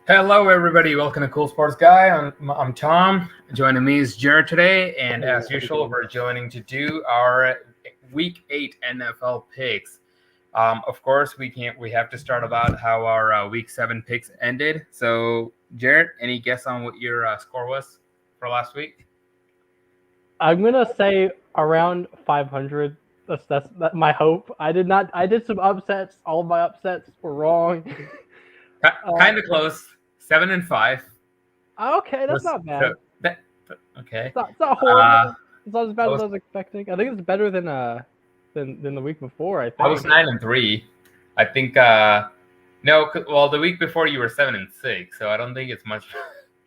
Hello, everybody. Welcome to Cool Sports Guy. I'm Tom. Joining me is Jared today, and as usual, we're joining to do our Week 8 NFL picks. Of course, we have to start about how our Week 7 picks ended. So, Jared, any guess on what your score was for last week? I'm gonna say around 500. That's my hope. I did some upsets. All of my upsets were wrong. Kind of close. 7-5. Okay, that's not bad. Okay. It's not horrible. Uh, It's not as bad as I was expecting. I think it's better than the week before. I think I was 9-3. I think no. Well, the week before you were 7-6, so I don't think it's much.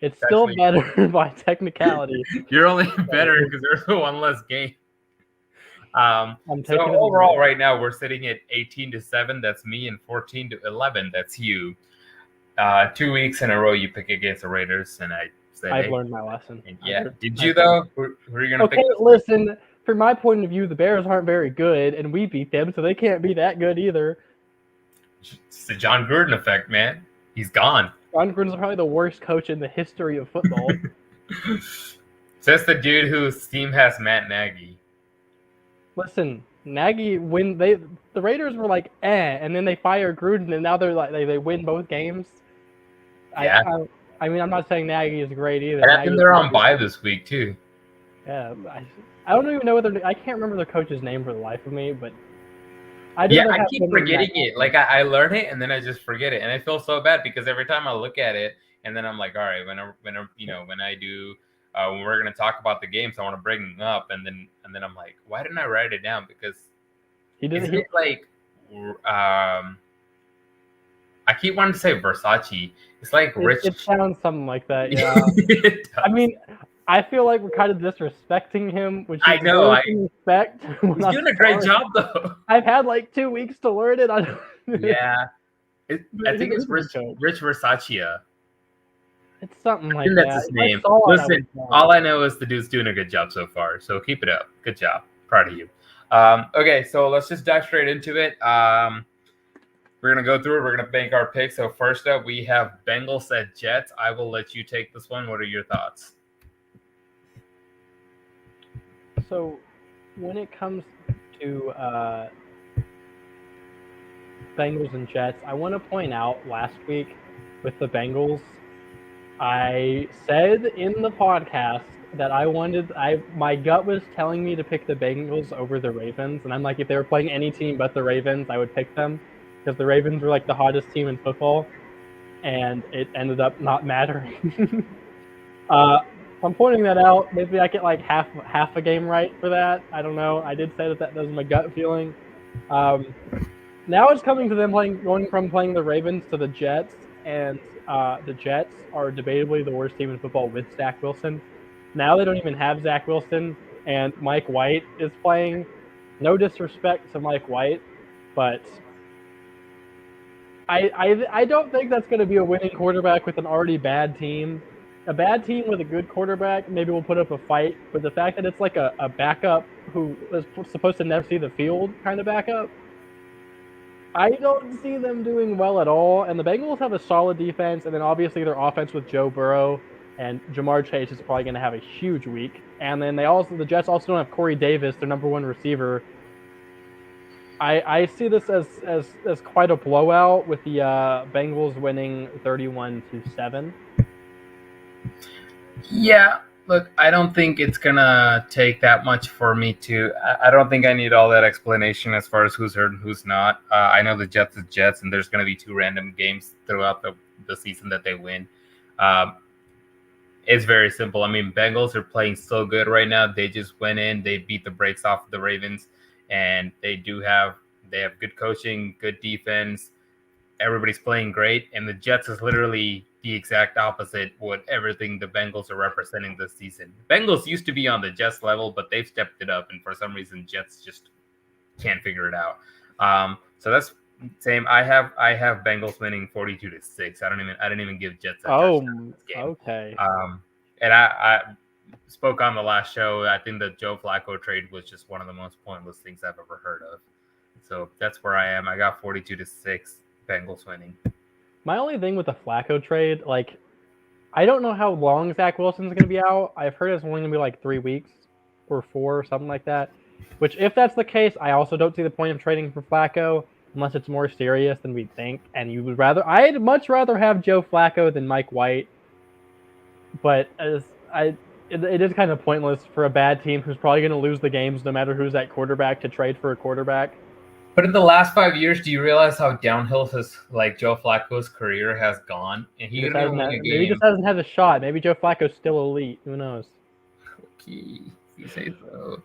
It's still better by technicality. You're only better because there's one less game. I'm So taking overall, right now we're sitting at 18-7. That's me, and 14-11. That's you. 2 weeks in a row you pick against the Raiders, and I said, I've learned my lesson. Yeah, did you though? Who are you gonna pick? Okay, listen. From my point of view, the Bears aren't very good, and we beat them, so they can't be that good either. It's the John Gruden effect, man. He's gone. John Gruden's probably the worst coach in the history of football. Says the dude whose team has Matt Nagy. Listen, Nagy, when the Raiders were like, and then they fired Gruden, and now they're like they win both games. Yeah. I mean, I'm not saying Nagy is great either. And I think they're on bye this week too. Yeah, I don't even know whether I can't remember the coach's name for the life of me, but I keep forgetting it. Like I learn it and then I just forget it, and I feel so bad because every time I look at it, and then I'm like, all right, when I do. When we're gonna talk about the games, I want to bring them up, and then I'm like, why didn't I write it down? Because he didn't. It's like, I keep wanting to say Versace. It's like Rich. It sounds something like that. Yeah. I mean, I feel like we're kind of disrespecting him, which I know. Respect. He's doing a great job though. I've had like 2 weeks to learn it. Yeah. I think it's Rich Versace. It's something like that. That's his name. Listen, all I know is the dude's doing a good job so far. So keep it up. Good job. Proud of you. Okay, so let's just dive straight into it. We're going to go through it. We're going to bank our picks. So first up, we have Bengals at Jets. I will let you take this one. What are your thoughts? So when it comes to Bengals and Jets, I want to point out last week with the Bengals, I said in the podcast that my gut was telling me to pick the Bengals over the Ravens. And I'm like, if they were playing any team but the Ravens, I would pick them because the Ravens were like the hottest team in football. And it ended up not mattering. I'm pointing that out. Maybe I get like half a game right for that. I don't know. I did say that was my gut feeling. Now it's coming to them going from playing the Ravens to the Jets, and the Jets are debatably the worst team in football with Zach Wilson. Now they don't even have Zach Wilson, and Mike White is playing. No disrespect to Mike White, but I don't think that's going to be a winning quarterback with an already bad team. A bad team with a good quarterback maybe will put up a fight, but the fact that it's like a backup who is supposed to never see the field kind of backup, I don't see them doing well at all. And the Bengals have a solid defense, and then obviously their offense with Joe Burrow and Jamar Chase is probably going to have a huge week. And then the Jets also don't have Corey Davis, their number one receiver. I see this as quite a blowout with the Bengals winning 31-7. Yeah, look, I don't think it's gonna take that much for me to. I don't think I need all that explanation as far as who's hurt and who's not. I know the Jets is Jets, and there's gonna be 2 random games throughout the season that they win. It's very simple. I mean, Bengals are playing so good right now. They just went in, they beat the brakes off of the Ravens, and they have good coaching, good defense. Everybody's playing great, and the Jets is literally the exact opposite what everything the Bengals are representing this season. Bengals used to be on the Jets level, but they've stepped it up, and for some reason Jets just can't figure it out. So that's same. I have Bengals winning 42-6. I didn't even give Jets a touchdown in this game. Okay. And I spoke on the last show. I think the Joe Flacco trade was just one of the most pointless things I've ever heard of. So that's where I am. I got 42-6 Bengals winning. My only thing with the Flacco trade, like, I don't know how long Zach Wilson's going to be out. I've heard it's only going to be like 3 weeks or 4 or something like that. Which, if that's the case, I also don't see the point of trading for Flacco unless it's more serious than we think. And I'd much rather have Joe Flacco than Mike White. But it is kind of pointless for a bad team who's probably going to lose the games no matter who's at quarterback to trade for a quarterback. But in the last 5 years, do you realize how downhill Joe Flacco's career has gone? And he didn't even win a game. Maybe he just hasn't had a shot. Maybe Joe Flacco's still elite. Who knows? Okay, you say so.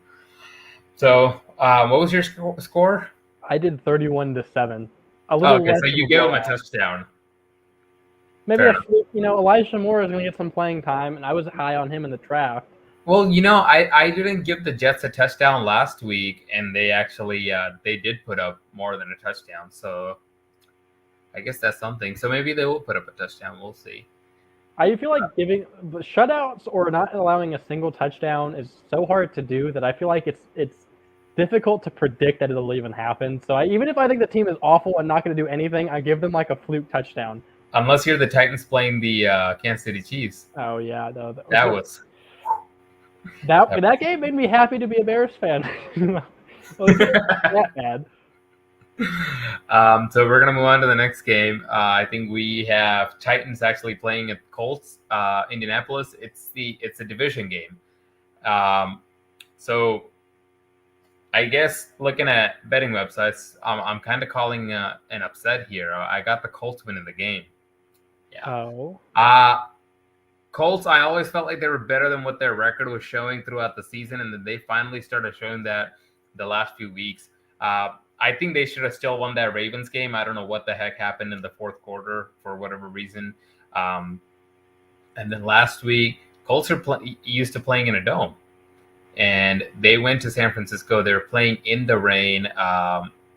So, what was your score? I did 31-7. Okay, so you gave him a touchdown. Maybe Elijah Moore is going to get some playing time, and I was high on him in the draft. Well, I didn't give the Jets a touchdown last week, and they actually they did put up more than a touchdown. So I guess that's something. So maybe they will put up a touchdown. We'll see. I feel like giving shutouts or not allowing a single touchdown is so hard to do that I feel like it's difficult to predict that it'll even happen. So even if I think the team is awful and not going to do anything, I give them like a fluke touchdown. Unless you're the Titans playing the Kansas City Chiefs. Oh yeah, no, that game made me happy to be a Bears fan. That bad. So we're gonna move on to the next game. I think we have Titans actually playing at Colts, Indianapolis. It's a division game. So I guess looking at betting websites, I'm kind of calling an upset here. I got the Colts winning the game. Yeah. Oh. Colts, I always felt like they were better than what their record was showing throughout the season, and then they finally started showing that the last few weeks. I think they should have still won that Ravens game. I don't know what the heck happened in the fourth quarter for whatever reason. And then last week, Colts are used to playing in a dome, and they went to San Francisco. They were playing in the rain,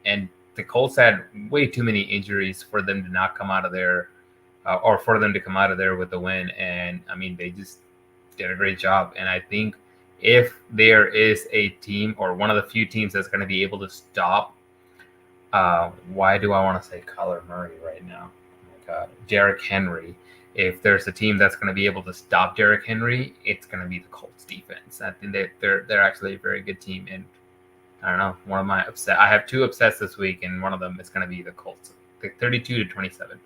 and the Colts had way too many injuries for them to not come out of there. Or for them to come out of there with the win. And I mean, they just did a great job. And I think if there is a team or one of the few teams that's going to be able to stop, why do I want to say Kyler Murray right now? Oh my God, Derrick Henry. If there's a team that's going to be able to stop Derrick Henry, it's going to be the Colts defense. I think they're actually a very good team. And I don't know, one of my upset. I have 2 upsets this week, and one of them is going to be the Colts, 32-27.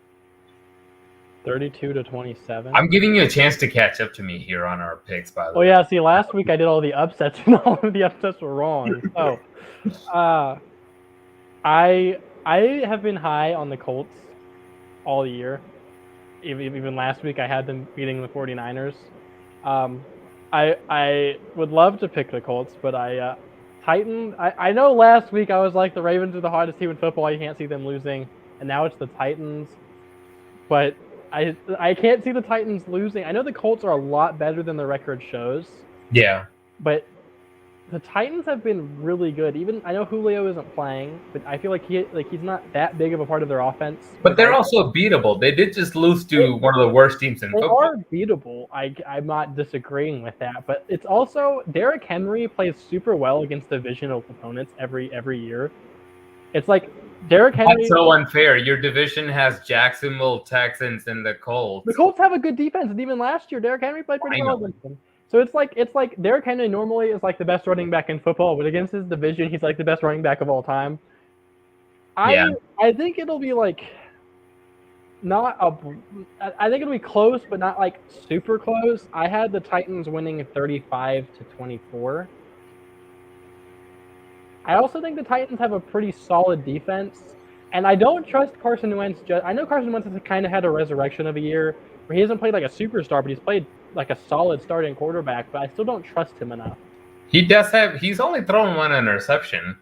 32-27. I'm giving you a chance to catch up to me here on our picks, by the way. Oh yeah, see, last week I did all the upsets, and all of the upsets were wrong. So, I have been high on the Colts all year. Even last week, I had them beating the 49ers. I would love to pick the Colts, but Titans. I know last week I was like the Ravens are the hottest team in football. You can't see them losing, and now it's the Titans. But I can't see the Titans losing. I know the Colts are a lot better than the record shows. Yeah. But the Titans have been really good. Even I know Julio isn't playing, but I feel like he's not that big of a part of their offense. But they're also beatable. They did just lose to one of the worst teams in football. They are beatable. I'm not disagreeing with that, but it's also Derrick Henry plays super well against divisional opponents every year. It's like Derrick Henry. That's so unfair. Your division has Jacksonville, Texans, and the Colts. The Colts have a good defense, and even last year, Derrick Henry played pretty well against them. So it's like Derrick Henry normally is like the best running back in football, but against his division, he's like the best running back of all time. I think it'll be like I think it'll be close, but not like super close. I had the Titans winning 35-24. I also think the Titans have a pretty solid defense, and I don't trust Carson Wentz. I know Carson Wentz has kind of had a resurrection of a year where he hasn't played like a superstar, but he's played like a solid starting quarterback, but I still don't trust him enough. He's only thrown 1 interception,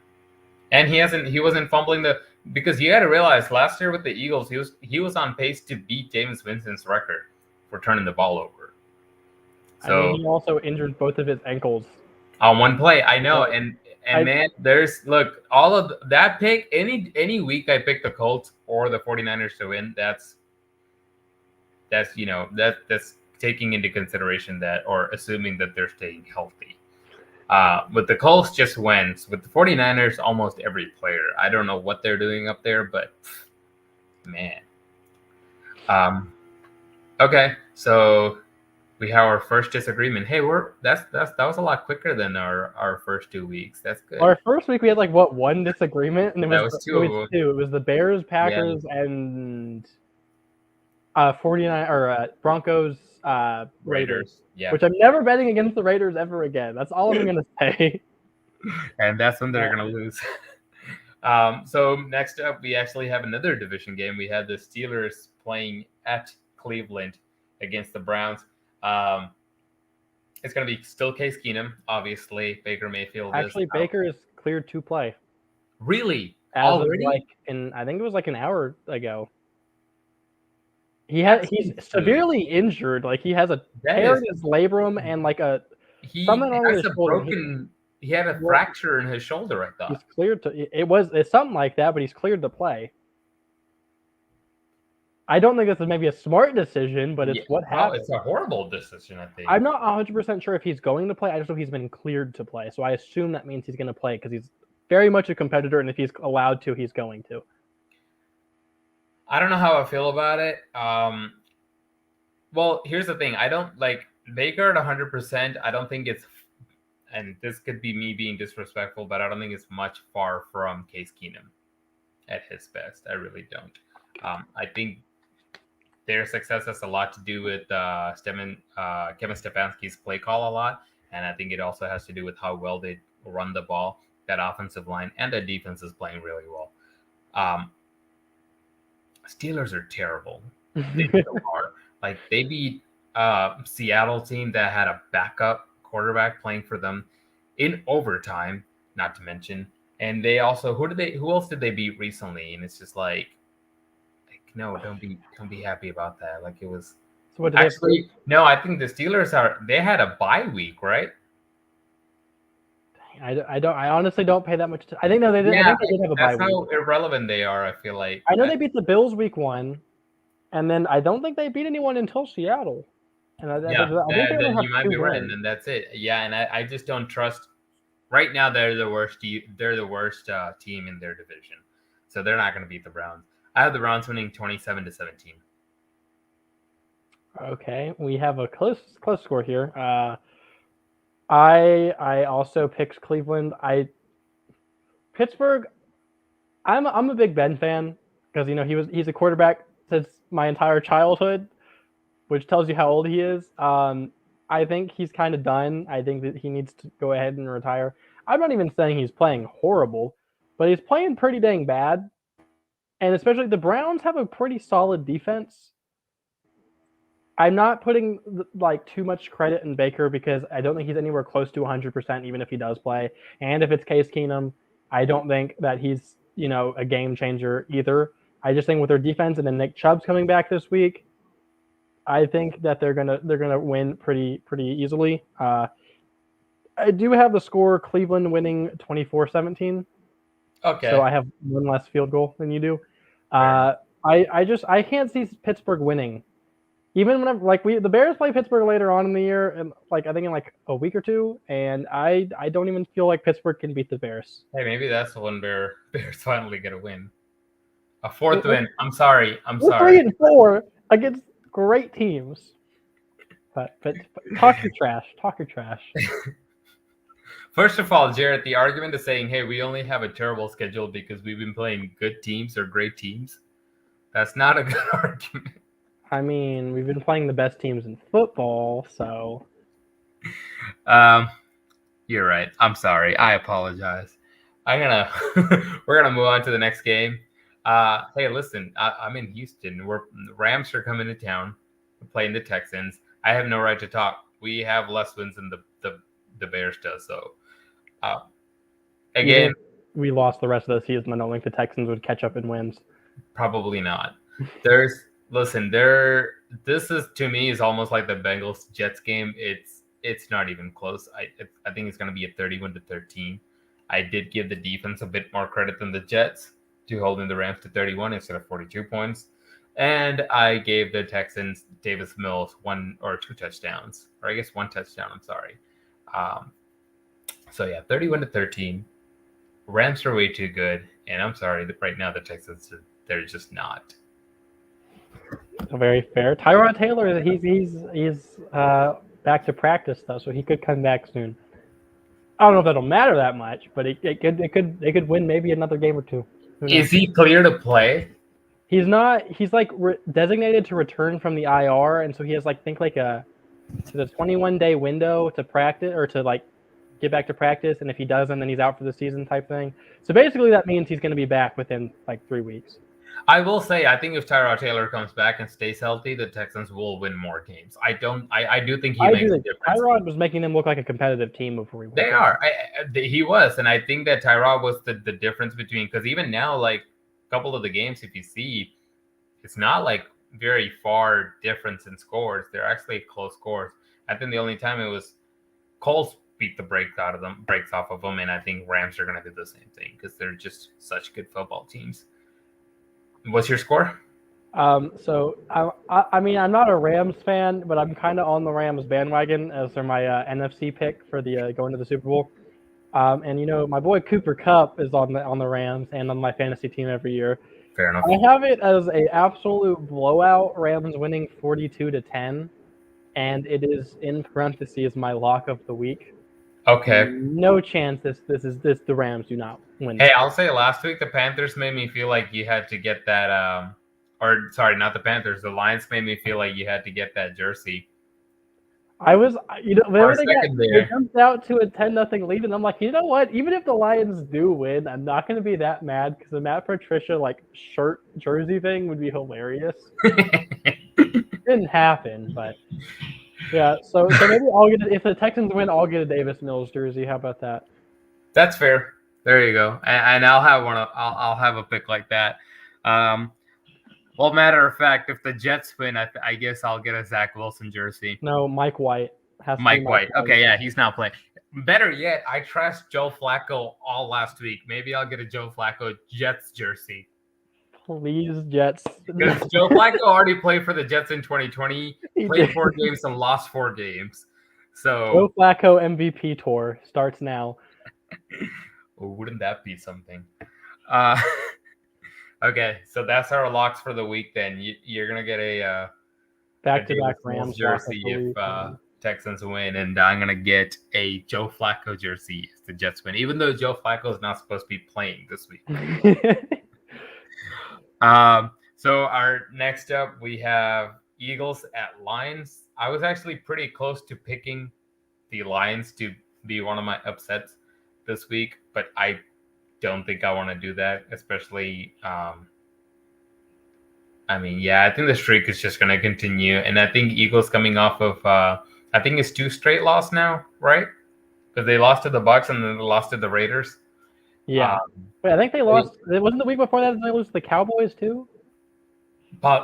and he wasn't fumbling because you got to realize last year with the Eagles, he was on pace to beat Jameis Winston's record for turning the ball over. So I mean, he also injured both of his ankles on one play. I know, and man, all of that pick, any week I pick the Colts or the 49ers to win, that's taking into consideration that or assuming that they're staying healthy. With the Colts just wins. With the 49ers, almost every player. I don't know what they're doing up there, but man. Okay, so we have our first disagreement. Hey, that was a lot quicker than our first 2 weeks. That's good. Our first week we had like one disagreement, and That was two of them. two. It was the Bears, Yeah, Packers, and 49 or Broncos, Raiders, Raiders. Yeah, which I'm never betting against the Raiders ever again. That's all I'm gonna say. and that's when they're gonna lose. So next up, we actually have another division game. We had the Steelers playing at Cleveland against the Browns. It's going to be still Case Keenum, obviously. Baker Mayfield Actually, is out. Baker is cleared to play. Really? As Already? of I think it was like an hour ago. He's severely injured. Like he has a tear in his labrum and like something wrong with his shoulder. He had a fracture in his shoulder, I thought. He's cleared to. It's something like that, but he's cleared to play. I don't think this is maybe a smart decision, but it's what happened. It's a horrible decision, I think. I'm not 100% sure if he's going to play. I just know he's been cleared to play. So I assume that means he's going to play because he's very much a competitor, and if he's allowed to, he's going to. I don't know how I feel about it. Well, here's the thing. I don't like Baker at 100%. I don't think it's, and this could be me being disrespectful, but I don't think it's much far from Case Keenum at his best. I really don't. I think their success has a lot to do with Kevin Stefanski's play call a lot, and I think it also has to do with how well they run the ball. That offensive line and the defense is playing really well. Steelers are terrible. They are. Like they beat Seattle team that had a backup quarterback playing for them in overtime, not to mention. And they also who else did they beat recently? And it's just like no, don't be happy about that. Like it was actually no, I think the Steelers they had a bye week, right? I honestly don't pay that much attention. I think no, they did. Yeah, I think they did have a bye week. That's how irrelevant they are. I feel like I know they beat the Bills week 1, and then I don't think they beat anyone until Seattle. And I think then you might be right, and then that's it. Yeah, and I just don't trust. Right now, they're the worst. They're the worst team in their division, so they're not going to beat the Browns. I have the Browns winning 27-17. Okay, we have a close score here. I also picked Cleveland. Pittsburgh. I'm a big Ben fan because he's a quarterback since my entire childhood, which tells you how old he is. I think he's kind of done. I think that he needs to go ahead and retire. I'm not even saying he's playing horrible, but he's playing pretty dang bad. And especially the Browns have a pretty solid defense. I'm not putting like too much credit in Baker because I don't think he's anywhere close to 100%, even if he does play. And if it's Case Keenum, I don't think that he's a game changer either. I just think with their defense and then Nick Chubb's coming back this week, I think that they're gonna win pretty easily. I do have the score Cleveland winning 24-17. Okay. So I have one less field goal than you do. I can't see Pittsburgh winning. Even when the Bears play Pittsburgh later on in the year, and I think in a week or two, and I don't even feel like Pittsburgh can beat the Bears. Hey, maybe that's the one Bears finally get a win. A fourth win. I'm sorry. 3-4 against great teams. But talk your trash. Talk your trash. First of all, Jared, the argument is saying, hey, we only have a terrible schedule because we've been playing good teams or great teams. That's not a good argument. I mean, we've been playing the best teams in football, so. You're right. I'm sorry. I apologize. We're gonna move on to the next game. Hey, listen, I'm in Houston. The Rams are coming to town. We're playing the Texans. I have no right to talk. We have less wins than the Bears does. So, again, we lost the rest of the season. I don't think the Texans would catch up in wins. Probably not. This is to me is almost like the Bengals Jets game. It's not even close. I think it's going to be a 31-13. I did give the defense a bit more credit than the Jets to holding the Rams to 31 instead of 42 points. And I gave the Texans Davis Mills 1 or 2 touchdowns, or I guess 1 touchdown. I'm sorry. So yeah, 31-13. Rams are way too good, and I'm sorry that right now the Texans they're just not. Very fair. Tyrod Taylor, he's back to practice though, so he could come back soon. I don't know if that'll matter that much, but they could win maybe another game or two. Who knows? Is he clear to play? He's not. He's like designated to return from the IR, and so he has the 21-day window to practice or to like get back to practice. And if he doesn't, then he's out for the season type thing. So basically, that means he's going to be back within like 3 weeks. I will say, I think if Tyrod Taylor comes back and stays healthy, the Texans will win more games. I do think he makes a difference. Tyrod was making them look like a competitive team before he went. They are. He was, and I think that Tyrod was the difference between, because even now, like a couple of the games, if you see, it's not like very far difference in scores. They're actually close scores. I think the only time it was Colts beat the brakes off of them, and I think Rams are going to do the same thing because they're just such good football teams. What's your score? So I mean, I'm not a Rams fan, but I'm kind of on the Rams bandwagon as they're my NFC pick for the going to the Super Bowl. And you know, my boy Cooper Kupp is on the Rams and on my fantasy team every year. Fair enough. I have it as a absolute blowout, Rams winning 42-10, and it is in parentheses my lock of the week. Okay. No chance the Rams do not win. Hey, I'll say last week the Panthers made me feel like you had to get that or sorry, not the Panthers, the Lions made me feel like you had to get that jersey. I was, whenever they jumped out to a 10-0 lead, and I'm like, you know what? Even if the Lions do win, I'm not going to be that mad because the Matt Patricia shirt jersey thing would be hilarious. Didn't happen, but yeah. So maybe I'll get if the Texans win, I'll get a Davis Mills jersey. How about that? That's fair. There you go. And I'll have one. I'll have a pick like that. Well, matter of fact, if the Jets win, I guess I'll get a Zach Wilson jersey. No, Mike White. Mike White. Okay, yeah, he's not playing. Better yet, I trashed Joe Flacco all last week. Maybe I'll get a Joe Flacco Jets jersey. Please, Jets. Because Joe Flacco already played for the Jets in 2020, played 4 games and lost 4 games. So Joe Flacco MVP tour starts now. Oh, wouldn't that be something? Okay, so that's our locks for the week. Then you're gonna get a back-to-back Rams jersey if Texans win, and I'm gonna get a Joe Flacco jersey if the Jets win. Even though Joe Flacco is not supposed to be playing this week. So our next up we have Eagles at Lions. I was actually pretty close to picking the Lions to be one of my upsets this week, but I don't think I want to do that, especially I think the streak is just going to continue, and I think Eagles coming off of I think it's 2 straight loss now, right? Because they lost to the Bucs and then they lost to the Raiders. Yeah. Wait, I think they lost. Wasn't the week before that they lost to the Cowboys too?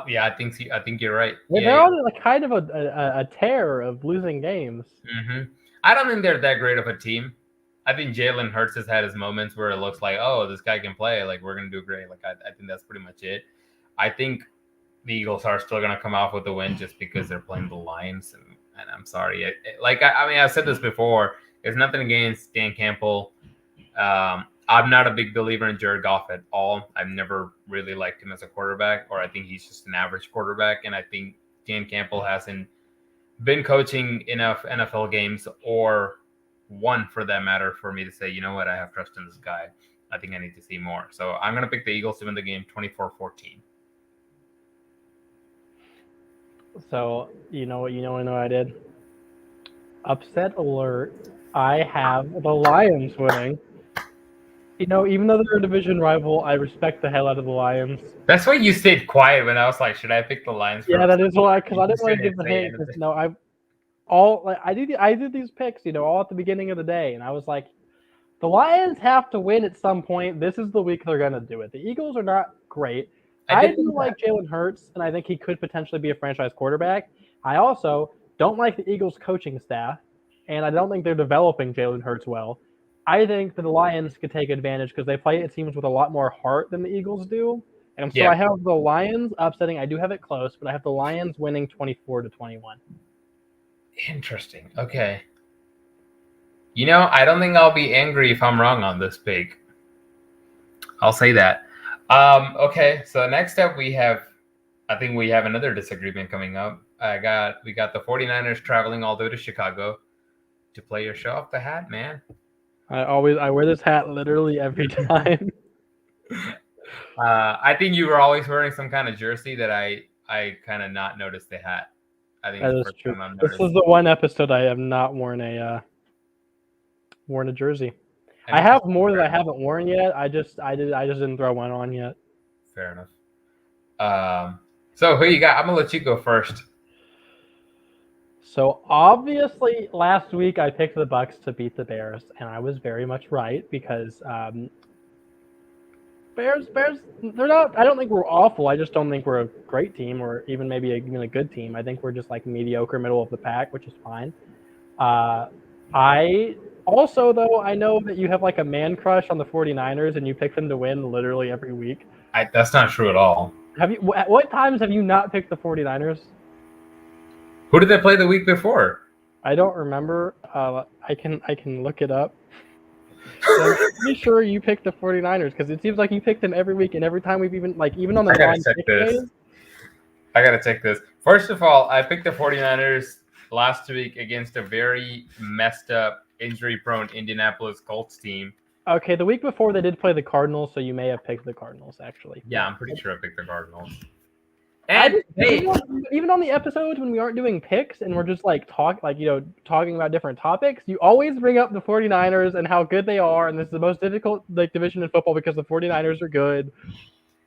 Yeah, I think you're right. They're on kind of a tear of losing games. Mm-hmm. I don't think they're that great of a team. I think Jalen Hurts has had his moments where it looks like, oh, this guy can play. Like, we're going to do great. Like, I think that's pretty much it. I think the Eagles are still going to come off with the win just because they're playing the Lions. And I'm sorry. I've said this before. There's nothing against Dan Campbell. I'm not a big believer in Jared Goff at all. I've never really liked him as a quarterback, or I think he's just an average quarterback. And I think Dan Campbell hasn't been coaching enough NFL games or one for that matter for me to say, you know what, I have trust in this guy. I think I need to see more. So I'm going to pick the Eagles to win the game 24-14. So, you know what I did? Upset alert. I have the Lions winning. You know, even though they're a division rival, I respect the hell out of the Lions. That's why you stayed quiet when I was like, should I pick the Lions? Yeah, that is why, because I didn't want to give the hint. I did these picks, all at the beginning of the day, and I was like, the Lions have to win at some point. This is the week they're going to do it. The Eagles are not great. I do like Jalen Hurts, and I think he could potentially be a franchise quarterback. I also don't like the Eagles coaching staff, and I don't think they're developing Jalen Hurts well. I think that the Lions could take advantage because they play, it seems, with a lot more heart than the Eagles do. And so I have the Lions upsetting. I do have it close, but I have the Lions winning 24-21. Interesting. Okay. I don't think I'll be angry if I'm wrong on this pick. I'll say that. Okay, so next up we have I think we have another disagreement coming up. We got the 49ers traveling all the way to Chicago to play your show off the hat, man. I wear this hat literally every time. I think you were always wearing some kind of jersey that I kind of not noticed the hat. I think That it's the is first true. time I've This noticed. is the one episode I have not worn a jersey. I have more that I haven't worn yet. I just didn't throw one on yet. Fair enough. So who you got? I'm gonna let you go first. So obviously, last week I picked the Bucks to beat the Bears, and I was very much right because Bears, they're not. I don't think we're awful. I just don't think we're a great team, or even maybe even a good team. I think we're just like mediocre, middle of the pack, which is fine. I also, though, I know that you have like a man crush on the 49ers, and you pick them to win literally every week. That's not true at all. Have you? At what times have you not picked the 49ers? Who did they play the week before? I don't remember. I can look it up. I'm pretty sure you picked the 49ers because it seems like you pick them every week, and every time we've even on the non-pick days. I gotta check this. First of all, I picked the 49ers last week against a very messed up, injury-prone Indianapolis Colts team. Okay, the week before they did play the Cardinals, so you may have picked the Cardinals actually. Yeah, I'm pretty sure I picked the Cardinals. And even on the episodes when we aren't doing picks and we're just like talking about different topics, you always bring up the 49ers and how good they are, and this is the most difficult division in football because the 49ers are good.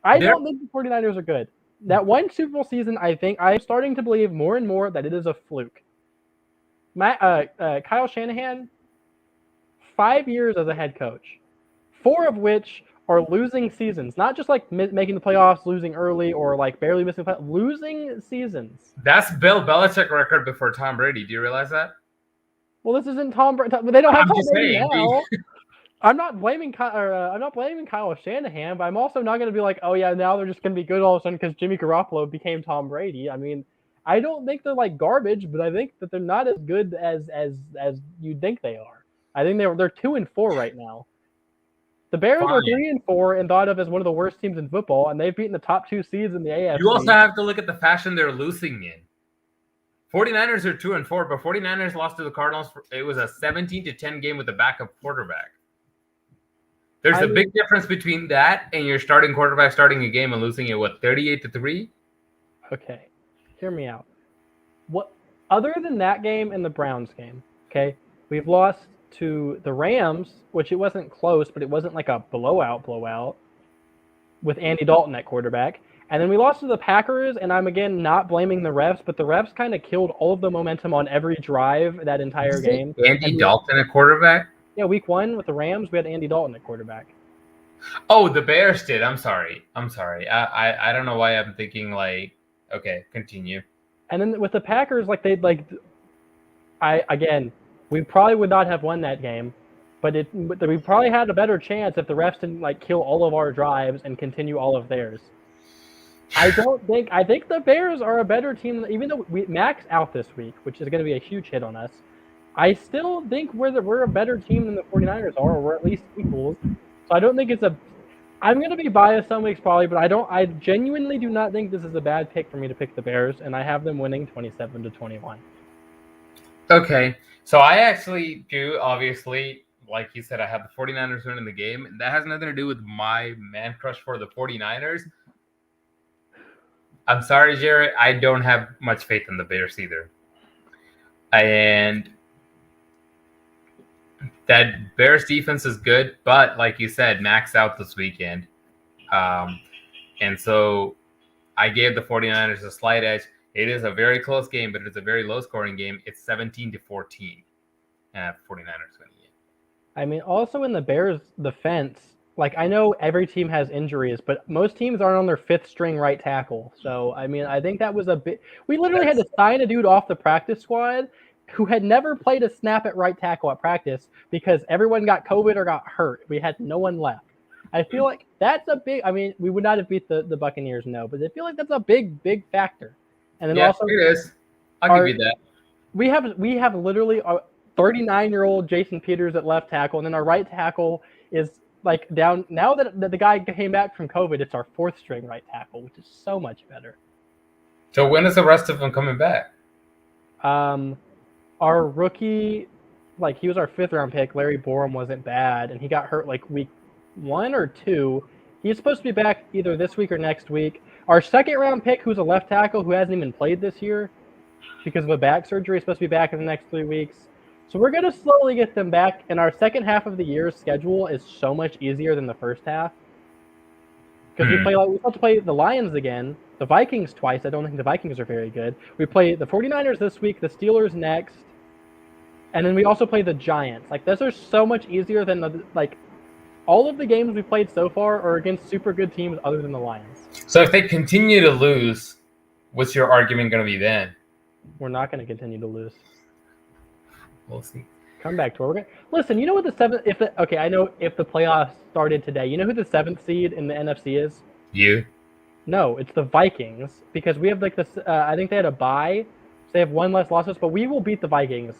I don't think the 49ers are good. That one Super Bowl season, I think I'm starting to believe more and more that it is a fluke. Kyle Shanahan, 5 years as a head coach, 4 of which are losing seasons, not just like making the playoffs, losing early, or like barely missing the playoffs, losing seasons. That's Bill Belichick record before Tom Brady. Do you realize that? Well, this isn't Tom Brady. They don't have Tom Brady now. I'm not blaming Kyle Shanahan, but I'm also not going to be like, oh yeah, now they're just going to be good all of a sudden because Jimmy Garoppolo became Tom Brady. I mean, I don't think they're like garbage, but I think that they're not as good as you'd think they are. I think they're 2-4 right now. The Bears are 3-4 and thought of as one of the worst teams in football, and they've beaten the top 2 seeds in the AFC. You also have to look at the fashion they're losing in. 49ers are 2-4, but 49ers lost to the Cardinals. It was a 17-10 game with a backup quarterback. There's a big difference between that and your starting quarterback starting a game and losing it, 38-3? Okay, hear me out. What other than that game and the Browns game, okay, we've lost to the Rams, which it wasn't close, but it wasn't like a blowout with Andy Dalton at quarterback. And then we lost to the Packers, and I'm again not blaming the refs, but the refs kind of killed all of the momentum on every drive that entire game. Andy Dalton at quarterback? Yeah, week 1 with the Rams, we had Andy Dalton at quarterback. Oh, the Bears did. I'm sorry. I don't know why I'm thinking like, okay, continue. And then with the Packers, we probably would not have won that game, but we probably had a better chance if the refs didn't like kill all of our drives and continue all of theirs. I think the Bears are a better team, even though Mac's out this week, which is going to be a huge hit on us. I still think we're a better team than the 49ers are, or we're at least equals. So I don't think I'm going to be biased some weeks probably, but I genuinely do not think this is a bad pick for me to pick the Bears, and I have them winning 27-21. Okay. So I actually do, obviously, like you said, I have the 49ers winning the game. That has nothing to do with my man crush for the 49ers. I'm sorry, Jared. I don't have much faith in the Bears either. And that Bears defense is good, but like you said, Mac's out this weekend. And so I gave the 49ers a slight edge. It is a very close game, but it's a very low-scoring game. It's 17-14. 49ers winning it. I mean, also in the Bears' defense, like I know every team has injuries, but most teams aren't on their 5th-string right tackle. So, I mean, I think that was a bit – we literally had to sign a dude off the practice squad who had never played a snap at right tackle at practice because everyone got COVID or got hurt. We had no one left. I feel like that's a big – I mean, we would not have beat the Buccaneers, no, but I feel like that's a big, big factor. And then also, it is. I'll give you that. We have literally a 39-year-old Jason Peters at left tackle, and then our right tackle is like down now that the guy came back from COVID. It's our 4th-string right tackle, which is so much better. So when is the rest of them coming back? Our rookie, like he was our 5th-round pick. Larry Borum wasn't bad, and he got hurt like week 1 or 2. He's supposed to be back either this week or next week. Our 2nd-round pick, who's a left tackle who hasn't even played this year because of a back surgery, is supposed to be back in the next 3 weeks. So we're going to slowly get them back, and our second half of the year's schedule is so much easier than the first half. Because we have to play the Lions again, the Vikings twice. I don't think the Vikings are very good. We play the 49ers this week, the Steelers next, and then we also play the Giants. Like, those are so much easier than all of the games we played so far are against super good teams other than the Lions. So if they continue to lose, what's your argument going to be then? We're not going to continue to lose. We'll see. Come back to it. Listen, you know what the 7th? I know if the playoffs started today. You know who the 7th seed in the NFC is? You? No, it's the Vikings because we have like this. I think they had a bye, so they have 1 less losses, but we will beat the Vikings.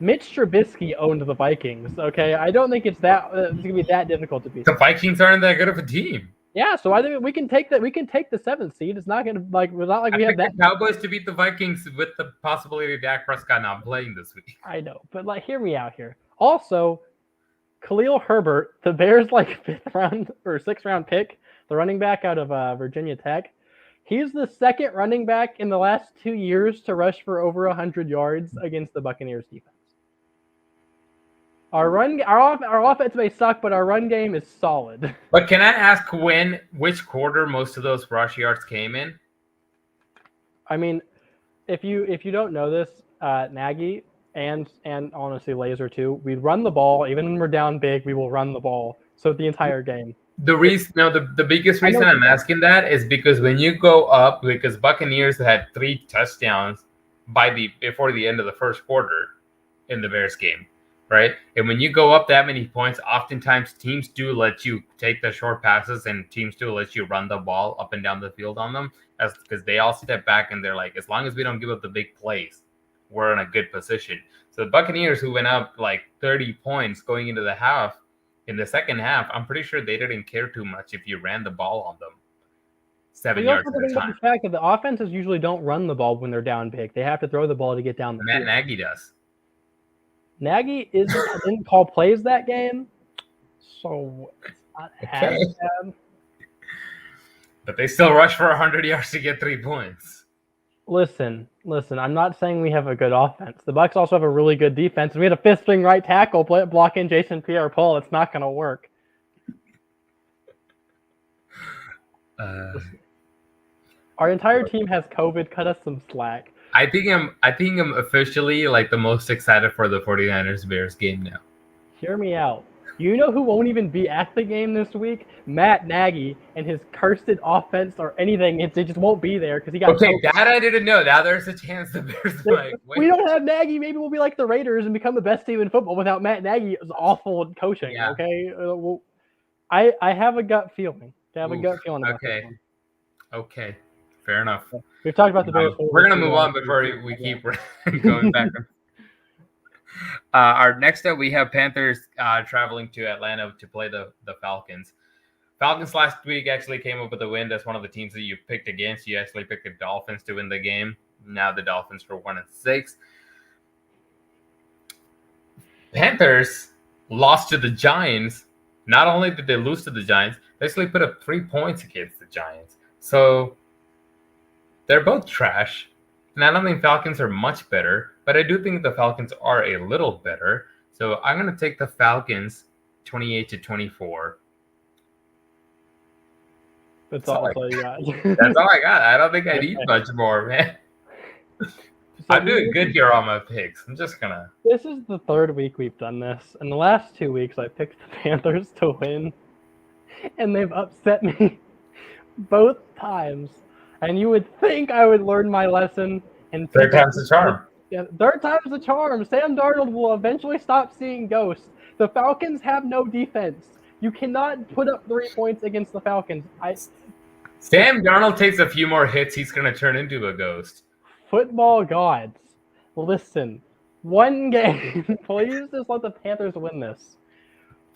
Mitch Trubisky owned the Vikings. Okay, I don't think it's gonna be that difficult to beat. The Vikings aren't that good of a team. Yeah, so I think we can take that. We can take the 7th seed. It's not gonna we're not like we have that. The Cowboys to beat the Vikings with the possibility of Dak Prescott not playing this week. I know, but hear me out here. Also, Khalil Herbert, the Bears' 5th round or 6th round pick, the running back out of Virginia Tech. He's the 2nd running back in the last 2 years to rush for over 100 yards against the Buccaneers defense. Our offense may suck, but our run game is solid. But can I ask which quarter most of those rush yards came in? I mean, if you don't know this, Nagy and honestly Laser too, we run the ball even when we're down big. We will run the ball so the entire game. The biggest reason I'm asking that is because when you go up, because Buccaneers had 3 touchdowns before the end of the first quarter in the Bears game. Right? And when you go up that many points, oftentimes teams do let you take the short passes and teams do let you run the ball up and down the field on them because they all step back and they're like, as long as we don't give up the big plays, we're in a good position. So the Buccaneers, who went up 30 points going into the half, in the second half, I'm pretty sure they didn't care too much if you ran the ball on them 7 yards at a time. The fact that the offenses usually don't run the ball when they're down big. They have to throw the ball to get down the field. Matt Nagy does. Nagy didn't call plays that game, so it's not as bad. But they still rush for 100 yards to get 3 points. Listen. I'm not saying we have a good offense. The Bucs also have a really good defense, and we had a 5th-string right tackle blocking Jason Pierre-Paul. It's not going to work. Our entire team has COVID. Cut us some slack. I think I'm officially the most excited for the 49ers Bears game now. Hear me out. You know who won't even be at the game this week? Matt Nagy and his cursed offense or anything. They just won't be there because he got. Okay, COVID. That I didn't know. Now there's a chance the Bears we don't have Nagy. Maybe we'll be like the Raiders and become the best team in football without Matt Nagy's awful coaching. Yeah. Okay, I have a gut feeling. About this one. Okay. Fair enough. We've talked about the Bears. We're going to move on before we keep going back. Our next up, we have Panthers traveling to Atlanta to play the Falcons. Falcons last week actually came up with a win. That's one of the teams that you picked against. You actually picked the Dolphins to win the game. Now the Dolphins are 1-6. Panthers lost to the Giants. Not only did they lose to the Giants, they actually put up 3 points against the Giants. So they're both trash. And I don't think Falcons are much better, but I do think the Falcons are a little better. So I'm going to take the Falcons 28-24. That's all you got. That's all I got. I don't think I need much more, man. I'm doing good here on my picks. I'm just going to. This is the 3rd week we've done this. In the last 2 weeks, I picked the Panthers to win, and they've upset me both times. And you would think I would learn my lesson. And 3rd time's the charm. Yeah, 3rd time's the charm. Sam Darnold will eventually stop seeing ghosts. The Falcons have no defense. You cannot put up 3 points against the Falcons. Sam Darnold takes a few more hits, he's going to turn into a ghost. Football gods, listen. One game. Please just let the Panthers win this.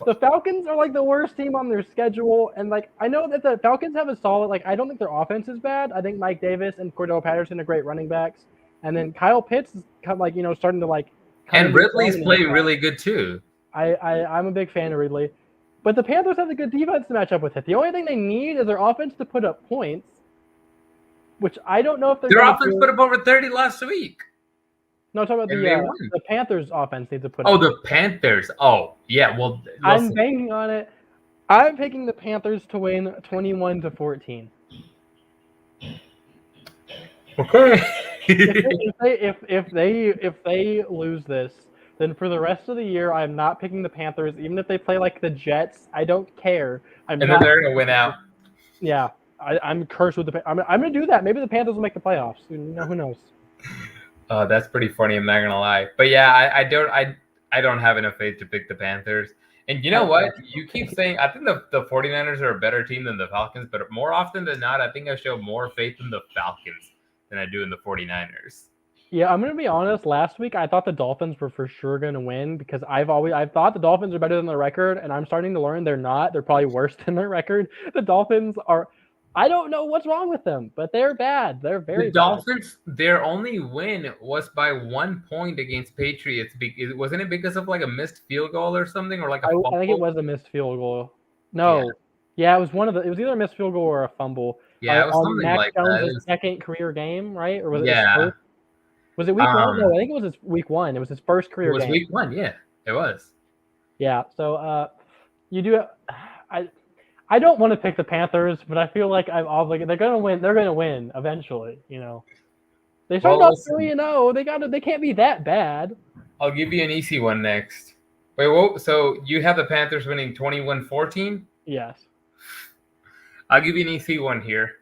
The Falcons are like the worst team on their schedule, and like I know that the Falcons have a solid. Like I don't think their offense is bad. I think Mike Davis and Cordell Patterson are great running backs, and then Kyle Pitts is like starting to like come And into his own Ridley's in the playing NFL. really good too. I'm a big fan of Ridley, but the Panthers have a good defense to match up with it. The only thing they need is their offense to put up points, which I don't know if they're Their going to offense do. put up over 30 last week. No, I'm talking about And they won. the Panthers' offense needs to put. Oh, up the Panthers. Oh, yeah. Well, I'm listen. banking on it. I'm picking the Panthers to win 21-14. Okay. if they lose this, then for the rest of the year, I'm not picking the Panthers. Even if they play like the Jets, I don't care. And then they're gonna win out. Yeah, I'm cursed with the. I'm gonna do that. Maybe the Panthers will make the playoffs. Who knows? That's pretty funny. I'm not gonna lie, but yeah, I don't have enough faith to pick the Panthers. And you know what? You keep saying I think the 49ers are a better team than the Falcons, but more often than not, I think I show more faith in the Falcons than I do in the 49ers. Yeah, I'm gonna be honest. Last week, I thought the Dolphins were for sure gonna win because I thought the Dolphins are better than their record, and I'm starting to learn they're not. They're probably worse than their record. The Dolphins are. I don't know what's wrong with them, but they're bad. They're very The Dolphins, their only win was by 1 point against Patriots. Wasn't it because of like a missed field goal or something, or like a fumble? I think it was a missed field goal. No, yeah, it was one of the. It was either a missed field goal or a fumble. Yeah, it was something Mac like Jones' that. second career game, right? Or was it? Yeah. His first? Was it week one? No, I think it was his week one. It was his first career game. It was week one. Yeah, it was. Yeah. So, you do. I don't want to pick the Panthers, but I feel like I'm obligated. They're gonna win. They're gonna win eventually. They started off 3-0. They can't be that bad. I'll give you an easy one next. Wait, whoa, so you have the Panthers winning 21-14? Yes. I'll give you an easy one here.